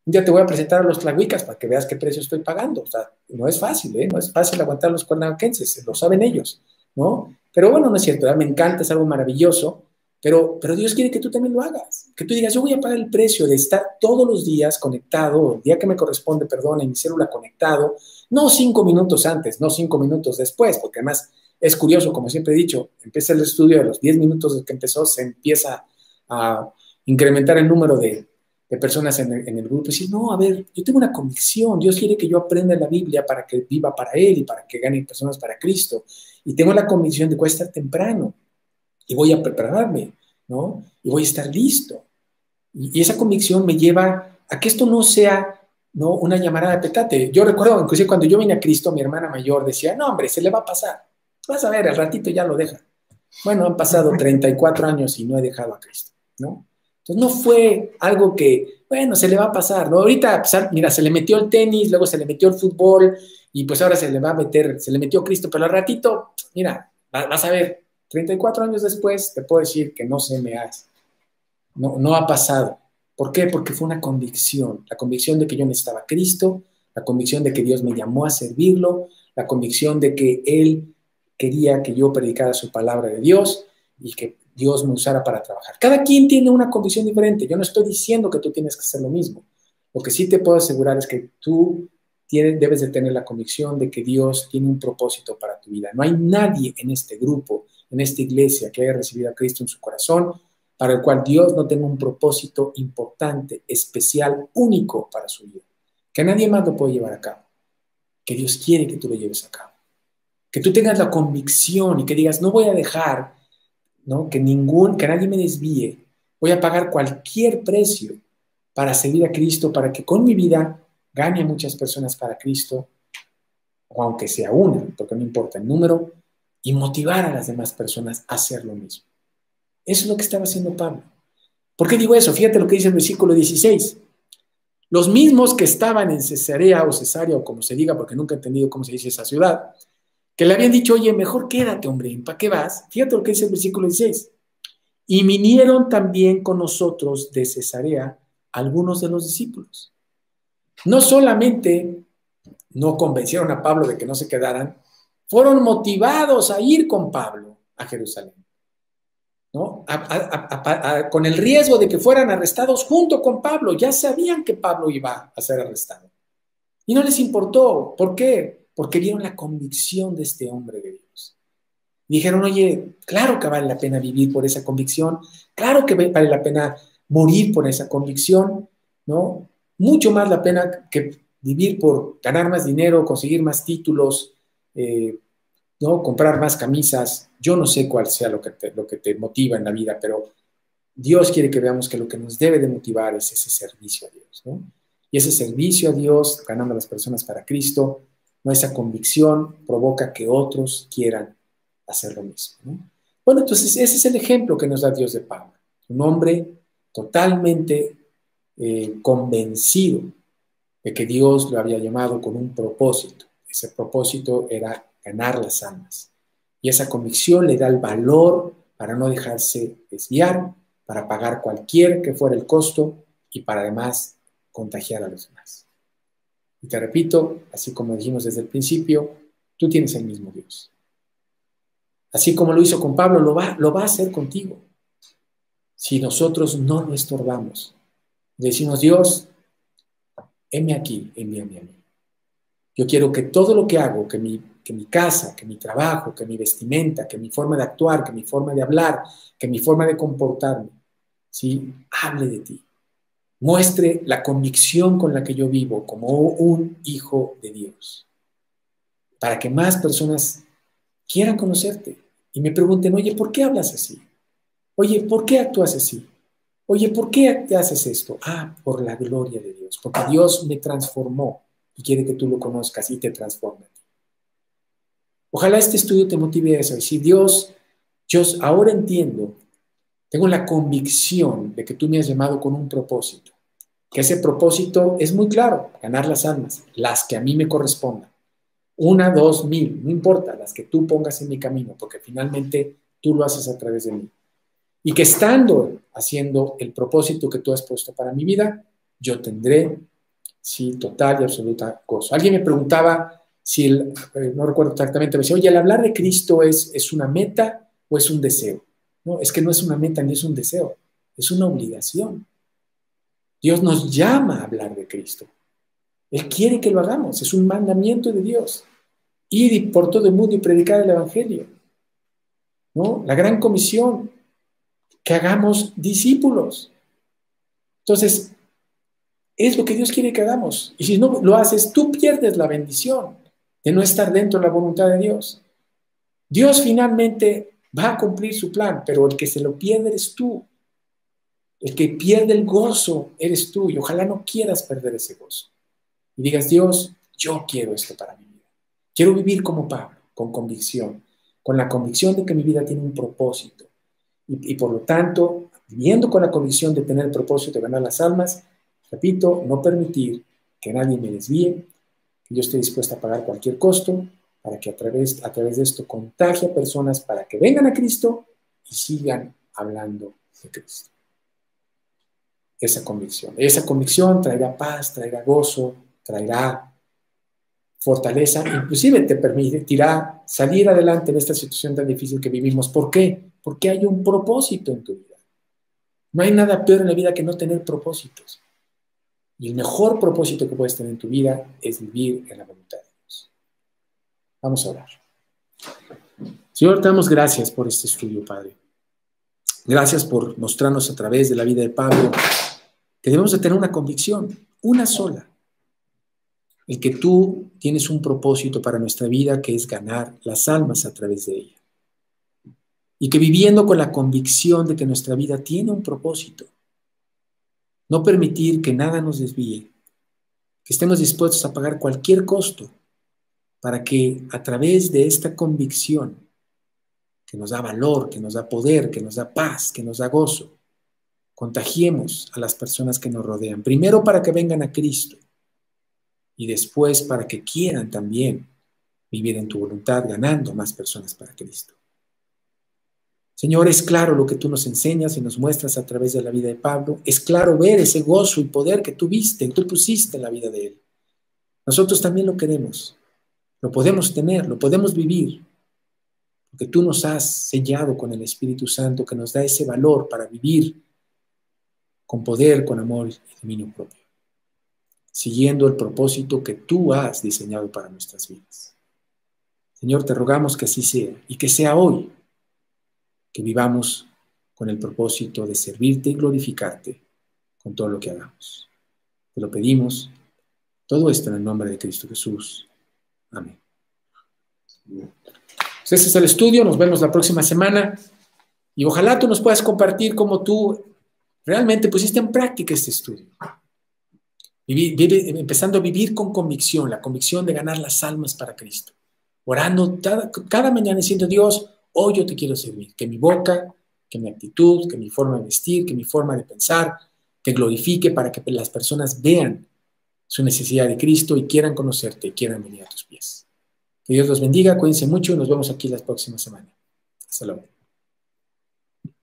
Un día te voy a presentar a los tlahuicas para que veas qué precio estoy pagando. O sea, no es fácil, ¿eh? No es fácil aguantar a los cuernavaquenses, lo saben ellos, ¿no? Pero bueno, no es cierto, ¿verdad? Me encanta, es algo maravilloso, pero Dios quiere que tú también lo hagas, que tú digas, yo voy a pagar el precio de estar todos los días conectado, el día que me corresponde, perdón, en mi célula conectado, no 5 minutos antes, no 5 minutos después, porque además es curioso, como siempre he dicho, empieza el estudio, a los 10 minutos de que empezó se empieza a incrementar el número de personas en el grupo y decir, no, a ver, yo tengo una convicción, Dios quiere que yo aprenda la Biblia para que viva para Él y para que gane personas para Cristo. Y tengo la convicción de que voy a estar temprano y voy a prepararme, ¿no? Y voy a estar listo. Y esa convicción me lleva a que esto no sea ¿no? Una llamarada de petate. Yo recuerdo, inclusive cuando yo vine a Cristo, mi hermana mayor decía, no, hombre, se le va a pasar. Vas a ver, al ratito ya lo deja. Bueno, han pasado 34 años y no he dejado a Cristo, ¿no? Entonces no fue algo que, bueno, se le va a pasar, ¿no? Ahorita, pues, mira, se le metió el tenis, luego se le metió el fútbol y pues ahora se le va a meter, se le metió Cristo, pero al ratito, mira, vas a ver, 34 años después te puedo decir que no se me hace, no ha pasado. ¿Por qué? Porque fue una convicción, la convicción de que yo necesitaba a Cristo, la convicción de que Dios me llamó a servirlo, la convicción de que Él quería que yo predicara su palabra de Dios y que Dios me usara para trabajar. Cada quien tiene una convicción diferente. Yo no estoy diciendo que tú tienes que hacer lo mismo. Lo que sí te puedo asegurar es que tú debes de tener la convicción de que Dios tiene un propósito para tu vida. No hay nadie en este grupo, en esta iglesia, que haya recibido a Cristo en su corazón, para el cual Dios no tenga un propósito importante, especial, único para su vida. Que nadie más lo puede llevar a cabo. Que Dios quiere que tú lo lleves a cabo. Que tú tengas la convicción y que digas, no voy a dejar, ¿no?, que nadie me desvíe. Voy a pagar cualquier precio para servir a Cristo, para que con mi vida gane a muchas personas para Cristo, o aunque sea una, porque no importa el número, y motivar a las demás personas a hacer lo mismo. Eso es lo que estaba haciendo Pablo. ¿Por qué digo eso? Fíjate lo que dice el versículo 16. Los mismos que estaban en Cesarea o como se diga, porque nunca he entendido cómo se dice esa ciudad, que le habían dicho, oye, mejor quédate, hombre, ¿para qué vas? Fíjate lo que dice el versículo 16. Y vinieron también con nosotros de Cesarea algunos de los discípulos. No solamente no convencieron a Pablo de que no se quedaran, fueron motivados a ir con Pablo a Jerusalén, ¿no? Con el riesgo de que fueran arrestados junto con Pablo. Ya sabían que Pablo iba a ser arrestado. Y no les importó. ¿Por qué? Porque vieron la convicción de este hombre de Dios. Y dijeron, oye, claro que vale la pena vivir por esa convicción, claro que vale la pena morir por esa convicción, ¿no? Mucho más la pena que vivir por ganar más dinero, conseguir más títulos, ¿no?, comprar más camisas. Yo no sé cuál sea lo que te motiva en la vida, pero Dios quiere que veamos que lo que nos debe de motivar es ese servicio a Dios, ¿no? Y ese servicio a Dios, ganando a las personas para Cristo, ¿no?, esa convicción provoca que otros quieran hacer lo mismo, ¿no? Bueno, entonces ese es el ejemplo que nos da Dios de Pablo. Un hombre totalmente convencido de que Dios lo había llamado con un propósito. Ese propósito era ganar las almas. Y esa convicción le da el valor para no dejarse desviar, para pagar cualquier que fuera el costo y para además contagiar a los demás. Y te repito, así como dijimos desde el principio, tú tienes el mismo Dios. Así como lo hizo con Pablo, lo va a hacer contigo. Si nosotros no lo estorbamos, le decimos, Dios, heme aquí, envíame a mí. Yo quiero que todo lo que hago, que mi casa, que mi trabajo, que mi vestimenta, que mi forma de actuar, que mi forma de hablar, que mi forma de comportarme, ¿sí?, hable de ti. Muestre la convicción con la que yo vivo como un hijo de Dios. Para que más personas quieran conocerte y me pregunten, oye, ¿por qué hablas así? Oye, ¿por qué actúas así? Oye, ¿por qué te haces esto? Ah, por la gloria de Dios, porque Dios me transformó y quiere que tú lo conozcas y te transforme. Ojalá este estudio te motive a eso. Y si Dios, yo ahora entiendo, tengo la convicción de que tú me has llamado con un propósito, que ese propósito es muy claro, ganar las almas, las que a mí me correspondan. 1, 2, 1000, no importa, las que tú pongas en mi camino, porque finalmente tú lo haces a través de mí. Y que estando haciendo el propósito que tú has puesto para mi vida, yo tendré, sí, total y absoluta gozo. Alguien me preguntaba si, no recuerdo exactamente, me decía, oye, ¿el hablar de Cristo es una meta o es un deseo? No, es que no es una meta ni es un deseo, es una obligación. Dios nos llama a hablar de Cristo. Él quiere que lo hagamos, es un mandamiento de Dios. Ir por todo el mundo y predicar el Evangelio, ¿no? La gran comisión, que hagamos discípulos. Entonces, es lo que Dios quiere que hagamos. Y si no lo haces, tú pierdes la bendición de no estar dentro de la voluntad de Dios. Dios finalmente va a cumplir su plan, pero el que se lo pierde eres tú. El que pierde el gozo eres tú, y ojalá no quieras perder ese gozo. y digas, Dios, yo quiero esto para mi vida. Quiero vivir como Pablo, con convicción, con la convicción de que mi vida tiene un propósito. Y por lo tanto, viviendo con la convicción de tener el propósito de ganar las almas, repito, no permitir que nadie me desvíe, que yo esté dispuesto a pagar cualquier costo para que a través de esto contagie a personas para que vengan a Cristo y sigan hablando de Cristo. Esa convicción traerá paz, traerá gozo, traerá fortaleza, inclusive te permitirá salir adelante en esta situación tan difícil que vivimos. ¿Por qué? Porque hay un propósito en tu vida. No hay nada peor en la vida que no tener propósitos. Y el mejor propósito que puedes tener en tu vida es vivir en la voluntad de Dios. Vamos a orar. Señor, te damos gracias por este estudio, Padre. Gracias por mostrarnos a través de la vida de Pablo que debemos de tener una convicción, una sola. El que tú tienes un propósito para nuestra vida que es ganar las almas a través de ella. Y que viviendo con la convicción de que nuestra vida tiene un propósito, no permitir que nada nos desvíe, que estemos dispuestos a pagar cualquier costo para que a través de esta convicción que nos da valor, que nos da poder, que nos da paz, que nos da gozo, contagiemos a las personas que nos rodean. Primero para que vengan a Cristo y después para que quieran también vivir en tu voluntad, ganando más personas para Cristo. Señor, es claro lo que tú nos enseñas y nos muestras a través de la vida de Pablo. Es claro ver ese gozo y poder que tú viste, que tú pusiste en la vida de él. Nosotros también lo queremos. Lo podemos tener, lo podemos vivir. Porque tú nos has sellado con el Espíritu Santo que nos da ese valor para vivir con poder, con amor y dominio propio, siguiendo el propósito que tú has diseñado para nuestras vidas. Señor, te rogamos que así sea y que sea hoy, que vivamos con el propósito de servirte y glorificarte con todo lo que hagamos. Te lo pedimos, todo esto en el nombre de Cristo Jesús. Amén. Pues ese es el estudio, nos vemos la próxima semana y ojalá tú nos puedas compartir cómo tú realmente pusiste en práctica este estudio. Empezando a vivir con convicción, la convicción de ganar las almas para Cristo. Orando cada mañana diciendo, Dios, hoy yo te quiero servir. Que mi boca, que mi actitud, que mi forma de vestir, que mi forma de pensar te glorifique para que las personas vean su necesidad de Cristo y quieran conocerte y quieran venir a tus pies. Que Dios los bendiga, cuídense mucho y nos vemos aquí la próxima semana. Hasta luego.